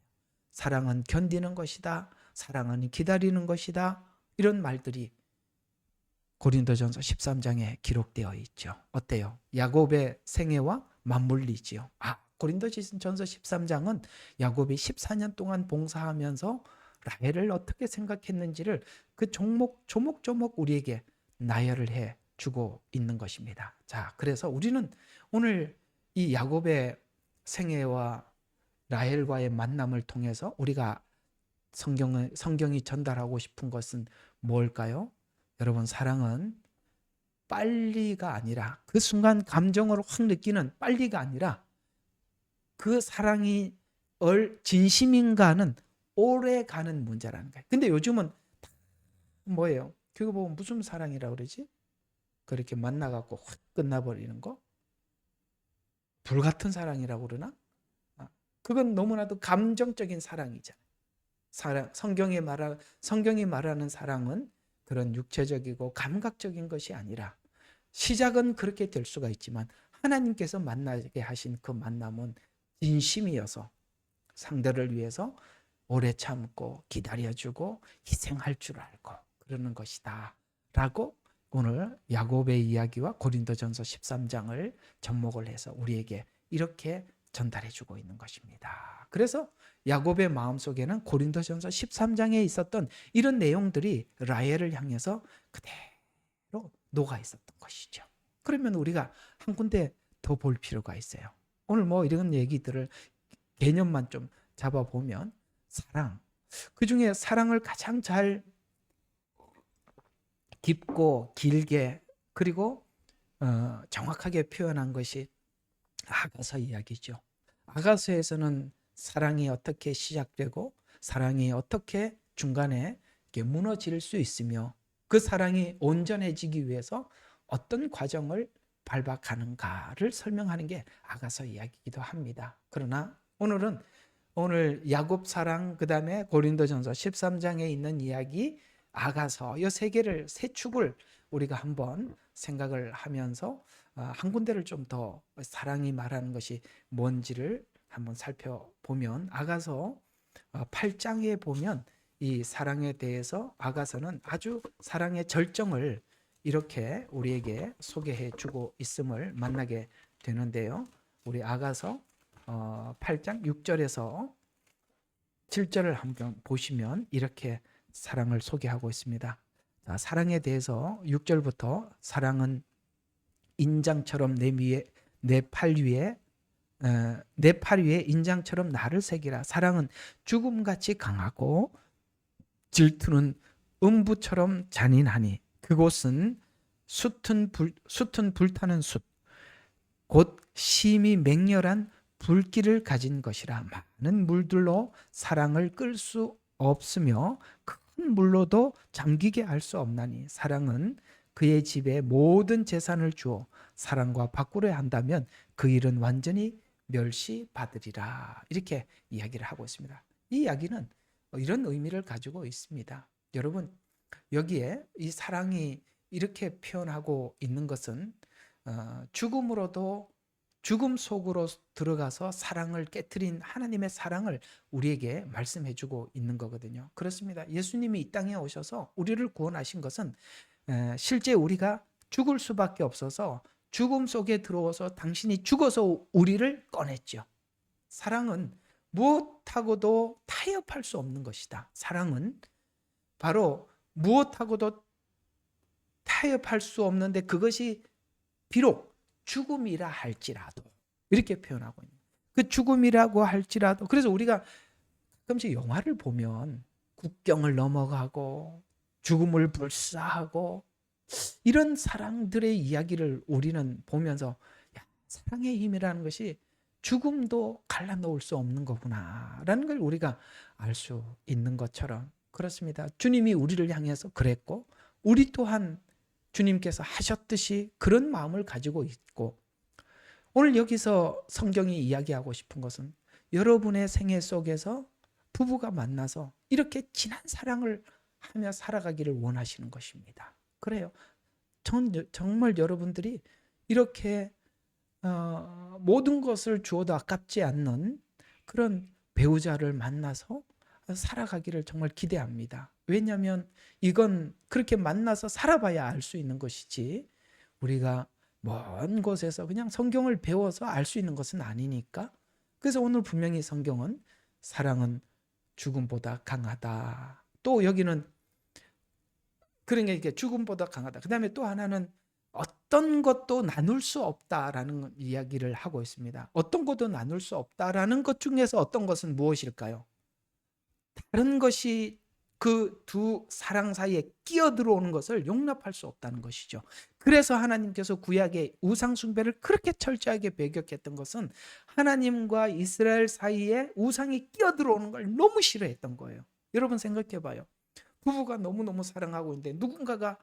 사랑은 견디는 것이다. 사랑은 기다리는 것이다. 이런 말들이 고린도전서 13장에 기록되어 있죠. 어때요? 야곱의 생애와 맞물리지요. 고린도전서 13장은 야곱이 14년 동안 봉사하면서 라헬을 어떻게 생각했는지를 그 조목조목 우리에게 나열을 해 주고 있는 것입니다. 자, 그래서 우리는 오늘 이 야곱의 생애와 라헬과의 만남을 통해서 우리가 성경이 전달하고 싶은 것은 뭘까요? 여러분, 사랑은 빨리가 아니라, 그 순간 감정으로 확 느끼는 빨리가 아니라, 그 사랑이 진심인가는 오래 가는 문제라는 거예요. 근데 요즘은 뭐예요? 그거 보면 무슨 사랑이라고 그러지? 그렇게 만나갖고 확 끝나버리는 거? 불같은 사랑이라고 그러나? 그건 너무나도 감정적인 사랑이잖아요. 성경이 말하는 사랑은 그런 육체적이고 감각적인 것이 아니라, 시작은 그렇게 될 수가 있지만 하나님께서 만나게 하신 그 만남은 진심이어서 상대를 위해서 오래 참고 기다려주고 희생할 줄 알고 그러는 것이다 라고 오늘 야곱의 이야기와 고린도전서 13장을 접목을 해서 우리에게 이렇게 전달해주고 있는 것입니다. 그래서 야곱의 마음속에는 고린도전서 13장에 있었던 이런 내용들이 라헬을 향해서 그대로 녹아 있었던 것이죠. 그러면 우리가 한 군데 더 볼 필요가 있어요. 오늘 뭐 이런 얘기들을 개념만 좀 잡아보면, 사랑, 그중에 사랑을 가장 잘 깊고 길게 그리고 정확하게 표현한 것이 아가서 이야기죠. 아가서에서는 사랑이 어떻게 시작되고 사랑이 어떻게 중간에 무너질 수 있으며 그 사랑이 온전해지기 위해서 어떤 과정을 밟아가는가를 설명하는 게 아가서 이야기이기도 합니다. 그러나 오늘 야곱 사랑, 그 다음에 고린도전서 13장에 있는 이야기, 아가서, 이 세 축을 우리가 한번 생각을 하면서 한 군데를 좀 더 사랑이 말하는 것이 뭔지를 한번 살펴보면, 아가서 8장에 보면 이 사랑에 대해서 아가서는 아주 사랑의 절정을 이렇게 우리에게 소개해 주고 있음을 만나게 되는데요. 우리 아가서 8장 6절에서 7절을 한번 보시면 이렇게 사랑을 소개하고 있습니다. 자, 사랑에 대해서 6절부터 사랑은 인장처럼 내 팔 위에 인장처럼 나를 새기라. 사랑은 죽음같이 강하고 질투는 음부처럼 잔인하니 그곳은 숯은 불타는 숯, 곧 심히 맹렬한 불길을 가진 것이라. 많은 물들로 사랑을 끌 수 없으며 큰 물로도 잠기게 할 수 없나니 사랑은 그의 집에 모든 재산을 주어 사랑과 바꾸려 한다면 그 일은 완전히 멸시받으리라. 이렇게 이야기를 하고 있습니다. 이 이야기는 이런 의미를 가지고 있습니다. 여러분, 여기에 이 사랑이 이렇게 표현하고 있는 것은 죽음 속으로 들어가서 사랑을 깨트린 하나님의 사랑을 우리에게 말씀해주고 있는 거거든요. 그렇습니다. 예수님이 이 땅에 오셔서 우리를 구원하신 것은 실제 우리가 죽을 수밖에 없어서 죽음 속에 들어와서 당신이 죽어서 우리를 꺼냈죠. 사랑은 무엇하고도 타협할 수 없는 것이다. 사랑은 바로 무엇하고도 타협할 수 없는데 그것이 비록 죽음이라 할지라도 이렇게 표현하고 있는 그 죽음이라고 할지라도. 그래서 우리가 가끔씩 영화를 보면 국경을 넘어가고 죽음을 불사하고 이런 사랑들의 이야기를 우리는 보면서 야, 사랑의 힘이라는 것이 죽음도 갈라놓을 수 없는 거구나라는 걸 우리가 알 수 있는 것처럼 그렇습니다. 주님이 우리를 향해서 그랬고 우리 또한 주님께서 하셨듯이 그런 마음을 가지고 있고, 오늘 여기서 성경이 이야기하고 싶은 것은 여러분의 생애 속에서 부부가 만나서 이렇게 진한 사랑을 하며 살아가기를 원하시는 것입니다. 그래요. 정말 여러분들이 이렇게 모든 것을 주어도 아깝지 않는 그런 배우자를 만나서 살아가기를 정말 기대합니다. 왜냐하면 이건 그렇게 만나서 살아봐야 알 수 있는 것이지 우리가 먼 곳에서 그냥 성경을 배워서 알 수 있는 것은 아니니까. 그래서 오늘 분명히 성경은 사랑은 죽음보다 강하다. 또 여기는 그러니까 이게 죽음보다 강하다. 그 다음에 또 하나는 어떤 것도 나눌 수 없다라는 이야기를 하고 있습니다. 어떤 것도 나눌 수 없다라는 것 중에서 어떤 것은 무엇일까요? 다른 것이 그 두 사랑 사이에 끼어들어오는 것을 용납할 수 없다는 것이죠. 그래서 하나님께서 구약의 우상 숭배를 그렇게 철저하게 배격했던 것은 하나님과 이스라엘 사이에 우상이 끼어들어오는 걸 너무 싫어했던 거예요. 여러분 생각해 봐요. 부부가 너무너무 사랑하고 있는데 누군가가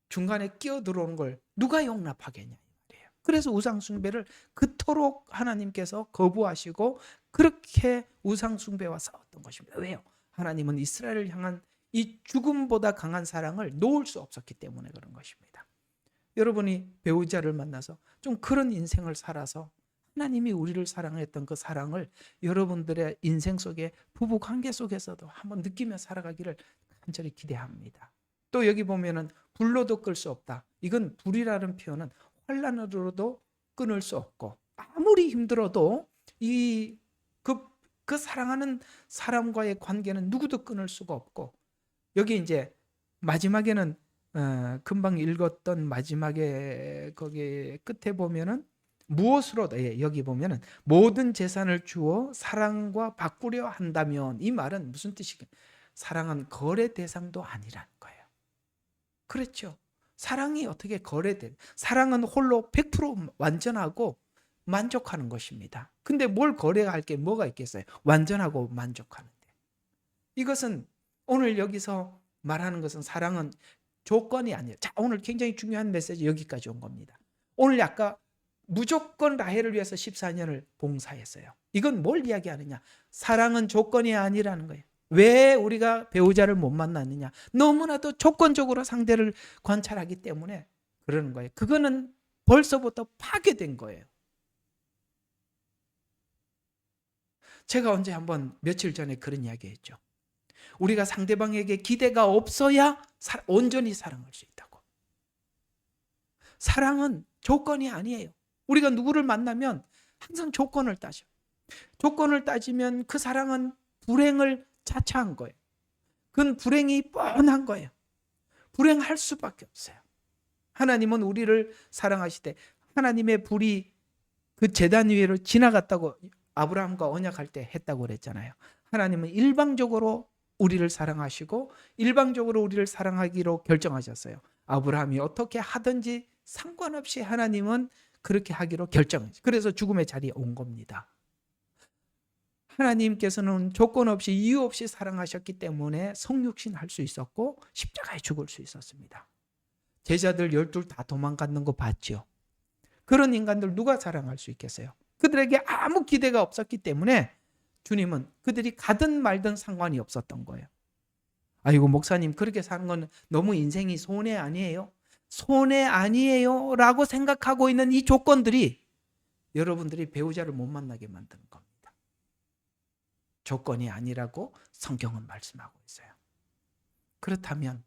중간에 끼어들어오는 걸 누가 용납하겠냐. 그래서 우상 숭배를 그토록 하나님께서 거부하시고 그렇게 우상 숭배와 싸웠던 것입니다. 왜요? 하나님은 이스라엘을 향한 이 죽음보다 강한 사랑을 놓을 수 없었기 때문에 그런 것입니다. 여러분이 배우자를 만나서 좀 그런 인생을 살아서 하나님이 우리를 사랑했던 그 사랑을 여러분들의 인생 속에 부부 관계 속에서도 한번 느끼며 살아가기를 간절히 기대합니다. 또 여기 보면은 불로도 끌 수 없다. 이건 불이라는 표현은 환란으로도 끊을 수 없고 아무리 힘들어도 그 사랑하는 사람과의 관계는 누구도 끊을 수가 없고, 여기 이제 마지막에는 금방 읽었던 마지막에 거기 끝에 보면은 무엇으로도 여기 보면은 모든 재산을 주어 사랑과 바꾸려 한다면, 이 말은 무슨 뜻이겠어요? 사랑은 거래 대상도 아니라는 거예요. 그렇죠. 사랑이 어떻게 거래돼? 사랑은 홀로 100% 완전하고 만족하는 것입니다. 근데 뭘 거래할 게 뭐가 있겠어요? 완전하고 만족하는데. 이것은 오늘 여기서 말하는 것은 사랑은 조건이 아니에요. 자, 오늘 굉장히 중요한 메시지 여기까지 온 겁니다. 오늘 아까 무조건 라헬을 위해서 14년을 봉사했어요. 이건 뭘 이야기하느냐? 사랑은 조건이 아니라는 거예요. 왜 우리가 배우자를 못 만났느냐? 너무나도 조건적으로 상대를 관찰하기 때문에 그러는 거예요. 그거는 벌써부터 파괴된 거예요. 제가 언제 한번 며칠 전에 그런 이야기 했죠. 우리가 상대방에게 기대가 없어야 온전히 사랑할 수 있다고. 사랑은 조건이 아니에요. 우리가 누구를 만나면 항상 조건을 따져. 조건을 따지면 그 사랑은 불행을 자처한 거예요. 그건 불행이 뻔한 거예요. 불행할 수밖에 없어요. 하나님은 우리를 사랑하시되 하나님의 불이 그 제단 위로 지나갔다고 아브라함과 언약할 때 했다고 그랬잖아요. 하나님은 일방적으로 우리를 사랑하시고 일방적으로 우리를 사랑하기로 결정하셨어요. 아브라함이 어떻게 하든지 상관없이 하나님은 그렇게 하기로 결정했어요. 그래서 죽음의 자리에 온 겁니다. 하나님께서는 조건 없이 이유 없이 사랑하셨기 때문에 성육신 할 수 있었고 십자가에 죽을 수 있었습니다. 제자들 12 다 도망가는 거 봤죠. 그런 인간들 누가 사랑할 수 있겠어요? 그들에게 아무 기대가 없었기 때문에 주님은 그들이 가든 말든 상관이 없었던 거예요. 아이고 목사님 그렇게 사는 건 너무 인생이 손해 아니에요? 손해 아니에요 라고 생각하고 있는 이 조건들이 여러분들이 배우자를 못 만나게 만드는 겁니다. 조건이 아니라고 성경은 말씀하고 있어요. 그렇다면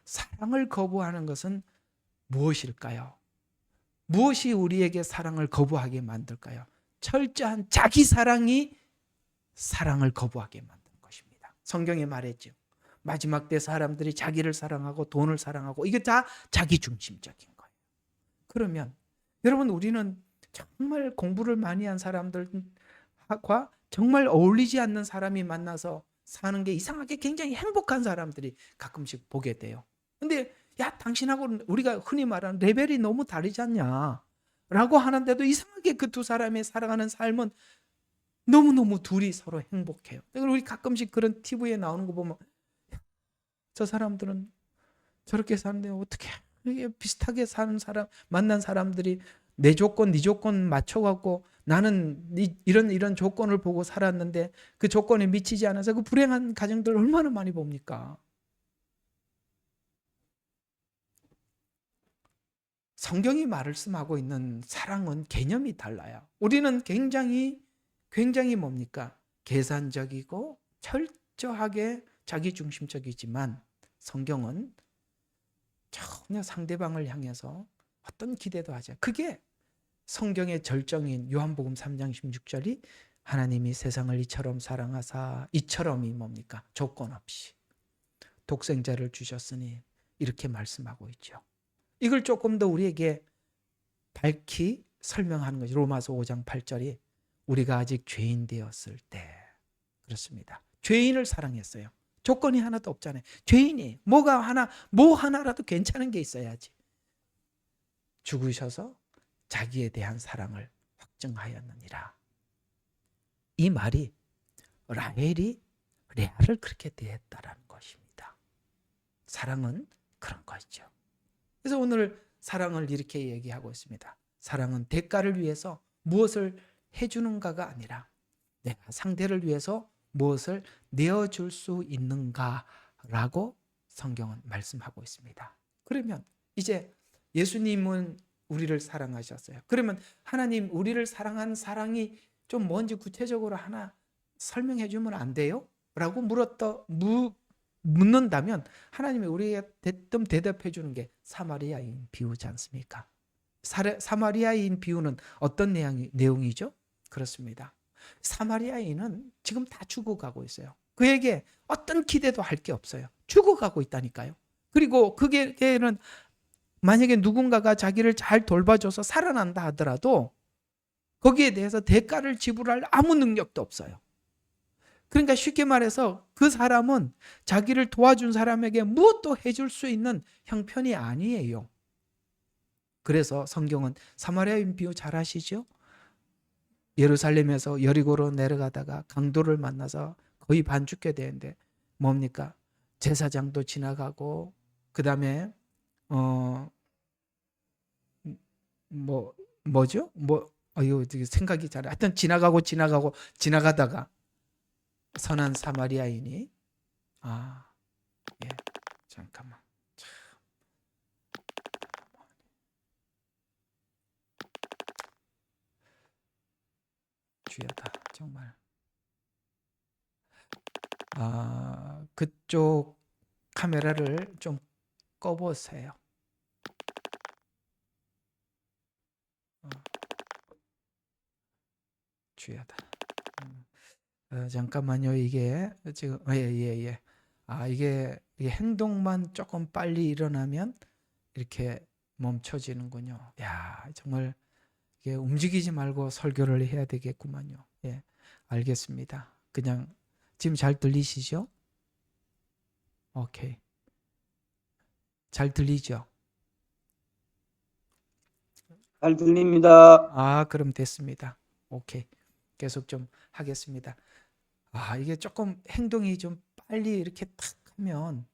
사랑을 거부하는 것은 무엇일까요? 무엇이 우리에게 사랑을 거부하게 만들까요? 철저한 자기 사랑이 사랑을 거부하게 만든 것입니다. 성경에 말했죠. 마지막 때 사람들이 자기를 사랑하고 돈을 사랑하고 이게 다 자기 중심적인 거예요. 그러면 여러분 우리는 정말 공부를 많이 한 사람들과 정말 어울리지 않는 사람이 만나서 사는 게 이상하게 굉장히 행복한 사람들이 가끔씩 보게 돼요. 근데 야 당신하고 우리가 흔히 말하는 레벨이 너무 다르지 않냐 라고 하는데도 이상하게 그 두 사람이 살아가는 삶은 너무너무 둘이 서로 행복해요. 우리 가끔씩 그런 TV에 나오는 거 보면 저 사람들은 저렇게 사는데 어떻게 비슷하게 사는 사람 만난 사람들이 내 조건 네 조건 맞춰갖고 나는 이런 조건을 보고 살았는데 그 조건에 미치지 않아서 그 불행한 가정들 얼마나 많이 봅니까? 성경이 말씀하고 있는 사랑은 개념이 달라요. 우리는 굉장히 뭡니까? 계산적이고 철저하게 자기중심적이지만 성경은 전혀 상대방을 향해서 어떤 기대도 하지 않아요. 그게 성경의 절정인 요한복음 3장 16절이 하나님이 세상을 이처럼 사랑하사, 이처럼이 뭡니까? 조건 없이 독생자를 주셨으니 이렇게 말씀하고 있죠. 이걸 조금 더 우리에게 밝히 설명하는 것이 로마서 5장 8절이 우리가 아직 죄인 되었을 때 그렇습니다. 죄인을 사랑했어요. 조건이 하나도 없잖아요. 죄인이 뭐 하나라도 괜찮은 게 있어야지. 죽으셔서 자기에 대한 사랑을 확증하였느니라. 이 말이 라헬이 레아를 그렇게 대했다라는 것입니다. 사랑은 그런 것이죠. 그래서 오늘 사랑을 이렇게 얘기하고 있습니다. 사랑은 대가를 위해서 무엇을 해주는가가 아니라 내가 상대를 위해서 무엇을 내어줄 수 있는가라고 성경은 말씀하고 있습니다. 그러면 이제 예수님은 우리를 사랑하셨어요. 그러면 하나님 우리를 사랑한 사랑이 좀 뭔지 구체적으로 하나 설명해 주면 안 돼요? 라고 묻는다면 하나님이 우리에게 좀 대답해 주는 게 사마리아인 비유지 않습니까? 사마리아인 비유는 어떤 내용이죠? 그렇습니다. 사마리아인은 지금 다 죽어가고 있어요. 그에게 어떤 기대도 할 게 없어요. 죽어가고 있다니까요. 그리고 그게는 만약에 누군가가 자기를 잘 돌봐줘서 살아난다 하더라도 거기에 대해서 대가를 지불할 아무 능력도 없어요. 그러니까 쉽게 말해서 그 사람은 자기를 도와준 사람에게 무엇도 해줄 수 있는 형편이 아니에요. 그래서 성경은 사마리아인 비유 잘 아시죠? 예루살렘에서 여리고로 내려가다가 강도를 만나서 거의 반 죽게 되는데 뭡니까? 제사장도 지나가고 그 다음에 뭐죠? 이거 생각이 잘. 하여튼 지나가다가 선한 사마리아인이 예, 잠깐만. 주여다 정말. 그쪽 카메라를 좀 꺼보세요. 주여다. 잠깐만요. 이게 지금 예. 이게 행동만 조금 빨리 일어나면 이렇게 멈춰지는군요. 야, 정말 이게 움직이지 말고 설교를 해야 되겠구만요. 예, 알겠습니다. 그냥 지금 잘 들리시죠? 오케이. 잘 들리죠? 잘 들립니다. 그럼 됐습니다. 오케이. 계속 좀 하겠습니다. 이게 조금 행동이 좀 빨리 이렇게 탁 하면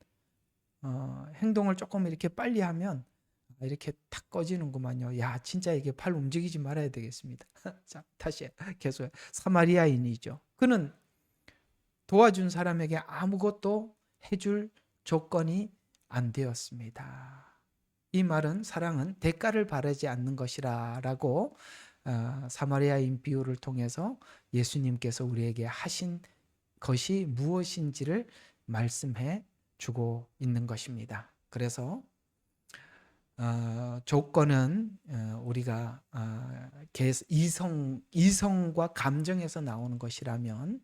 행동을 조금 이렇게 빨리 하면 이렇게 탁 꺼지는구만요. 야, 진짜 이게 팔 움직이지 말아야 되겠습니다. 자, 다시 계속. 사마리아인이죠. 그는 도와준 사람에게 아무것도 해줄 조건이 안 되었습니다. 이 말은 사랑은 대가를 바라지 않는 것이라고 사마리아인 비유를 통해서 예수님께서 우리에게 하신 것이 무엇인지를 말씀해 주고 있는 것입니다. 그래서 조건은 우리가 이성과 감정에서 나오는 것이라면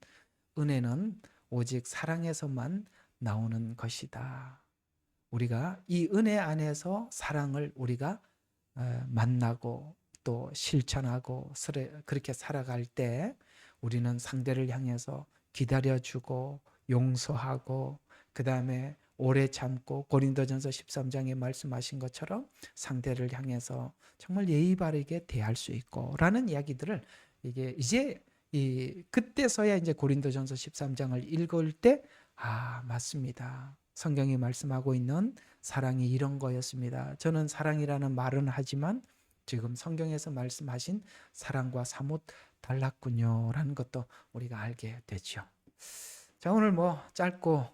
은혜는 오직 사랑에서만 나오는 것이다. 우리가 이 은혜 안에서 사랑을 우리가 만나고 또 실천하고 그렇게 살아갈 때 우리는 상대를 향해서 기다려주고 용서하고 그 다음에 오래 참고 고린도전서 13장에 말씀하신 것처럼 상대를 향해서 정말 예의 바르게 대할 수 있고 라는 이야기들을 이게 이제 그때서야 이제 고린도전서 13장을 읽을 때 맞습니다. 성경이 말씀하고 있는 사랑이 이런 거였습니다. 저는 사랑이라는 말은 하지만 지금 성경에서 말씀하신 사랑과 사뭇 달랐군요 라는 것도 우리가 알게 되죠. 자, 오늘 짧고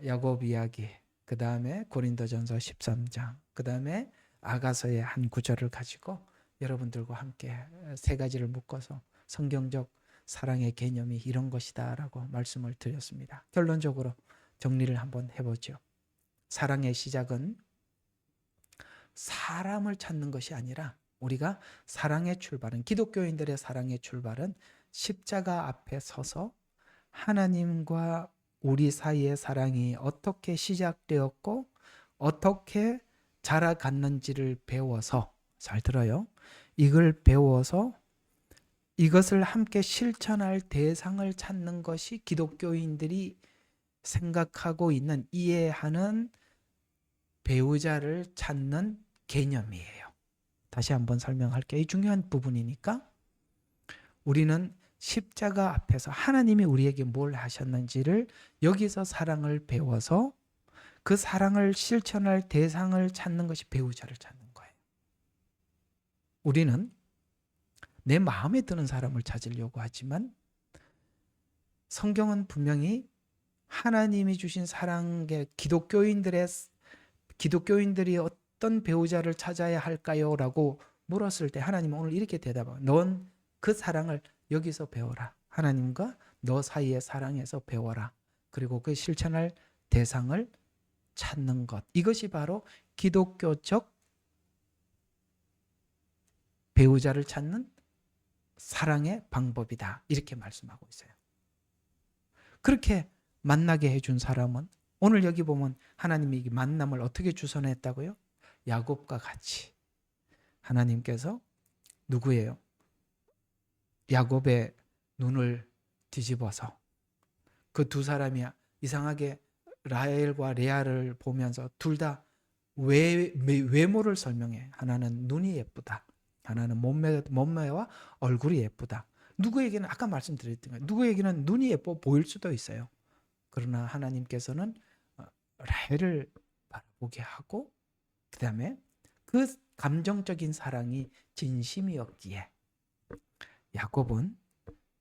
야곱 이야기, 그 다음에 고린도전서 13장, 그 다음에 아가서의 한 구절을 가지고 여러분들과 함께 세 가지를 묶어서 성경적 사랑의 개념이 이런 것이다 라고 말씀을 드렸습니다. 결론적으로 정리를 한번 해보죠. 사랑의 시작은 사람을 찾는 것이 아니라 우리가 사랑의 출발은, 기독교인들의 사랑의 출발은 십자가 앞에 서서 하나님과 우리 사이의 사랑이 어떻게 시작되었고 어떻게 자라갔는지를 배워서, 잘 들어요, 이걸 배워서 이것을 함께 실천할 대상을 찾는 것이 기독교인들이 생각하고 있는, 이해하는 배우자를 찾는 개념이에요. 다시 한번 설명할게요. 이 중요한 부분이니까. 우리는 십자가 앞에서 하나님이 우리에게 뭘 하셨는지를 여기서 사랑을 배워서 그 사랑을 실천할 대상을 찾는 것이 배우자를 찾는 거예요. 우리는 내 마음에 드는 사람을 찾으려고 하지만 성경은 분명히 하나님이 주신 사랑의 기독교인들이 어떤 배우자를 찾아야 할까요? 라고 물었을 때 하나님은 오늘 이렇게 대답해요. 넌 그 사랑을 여기서 배워라. 하나님과 너 사이의 사랑에서 배워라. 그리고 그 실천할 대상을 찾는 것. 이것이 바로 기독교적 배우자를 찾는 사랑의 방법이다. 이렇게 말씀하고 있어요. 그렇게 만나게 해준 사람은 오늘 여기 보면 하나님이 이 만남을 어떻게 주선했다고요? 야곱과 같이. 하나님께서 누구예요? 야곱의 눈을 뒤집어서 그 두 사람이 이상하게 라헬과 레아를 보면서 둘 다 외모를 설명해. 하나는 눈이 예쁘다. 하나는 몸매와 얼굴이 예쁘다. 누구에게는 아까 말씀드렸던 거예요. 누구에게는 눈이 예뻐 보일 수도 있어요. 그러나 하나님께서는 라헬을 바라보게 하고 그 다음에 그 감정적인 사랑이 진심이었기에 야곱은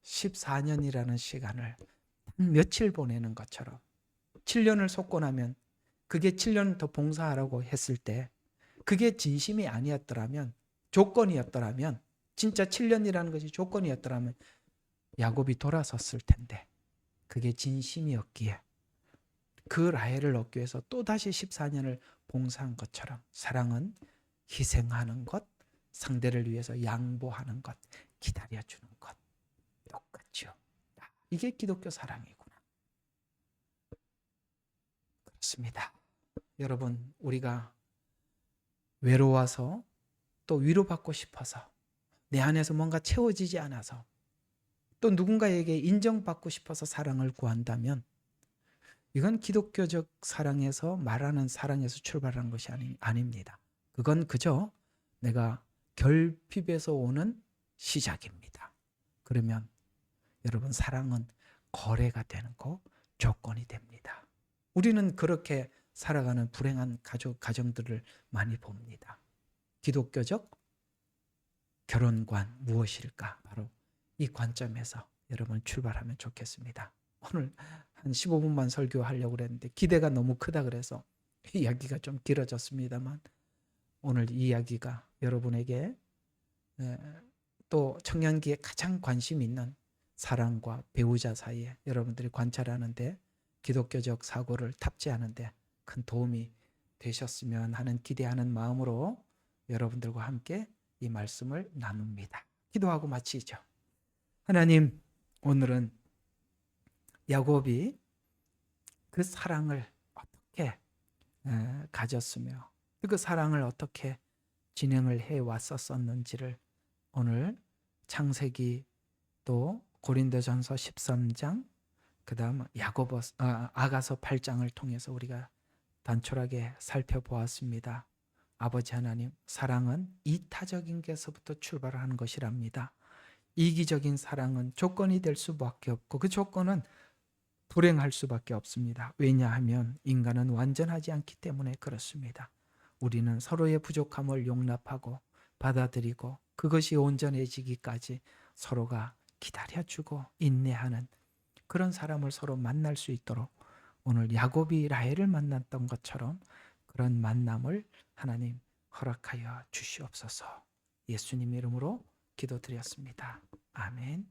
14년이라는 시간을 며칠 보내는 것처럼 7년을 속고 나면 그게 7년 더 봉사하라고 했을 때 그게 진심이 아니었더라면, 조건이었더라면, 진짜 7년이라는 것이 조건이었더라면 야곱이 돌아섰을 텐데 그게 진심이었기에 그 라헬을 얻기 위해서 또다시 14년을 봉사한 것처럼 사랑은 희생하는 것, 상대를 위해서 양보하는 것, 기다려주는 것 똑같죠. 이게 기독교 사랑이구나. 그렇습니다. 여러분, 우리가 외로워서 또 위로받고 싶어서 내 안에서 뭔가 채워지지 않아서 또 누군가에게 인정받고 싶어서 사랑을 구한다면 이건 기독교적 사랑에서 말하는 사랑에서 출발하는 것이 아닙니다. 그건 그저 내가 결핍에서 오는 시작입니다. 그러면 여러분, 사랑은 거래가 되는 거, 조건이 됩니다. 우리는 그렇게 살아가는 불행한 가정들을 많이 봅니다. 기독교적 결혼관 무엇일까? 바로 이 관점에서 여러분 출발하면 좋겠습니다. 오늘 한 15분만 설교하려고 그랬는데 기대가 너무 크다 그래서 이야기가 좀 길어졌습니다만 오늘 이 이야기가 여러분에게 또 청년기에 가장 관심 있는 사랑과 배우자 사이에 여러분들이 관찰하는데 기독교적 사고를 탑재하는데 큰 도움이 되셨으면 하는 기대하는 마음으로 여러분들과 함께 이 말씀을 나눕니다. 기도하고 마치죠. 하나님, 오늘은 야곱이 그 사랑을 어떻게 가졌으며 그 사랑을 어떻게 진행을 해 왔었는지를 오늘 창세기 또 고린도전서 13장 그다음 아가서 8장을 통해서 우리가 단촐하게 살펴보았습니다. 아버지 하나님, 사랑은 이타적인 것에서부터 출발하는 것이랍니다. 이기적인 사랑은 조건이 될 수밖에 없고 그 조건은 불행할 수밖에 없습니다. 왜냐하면 인간은 완전하지 않기 때문에 그렇습니다. 우리는 서로의 부족함을 용납하고 받아들이고 그것이 온전해지기까지 서로가 기다려주고 인내하는 그런 사람을 서로 만날 수 있도록 오늘 야곱이 라헬을 만났던 것처럼 그런 만남을 하나님 허락하여 주시옵소서. 예수님 이름으로 기도드렸습니다. 아멘.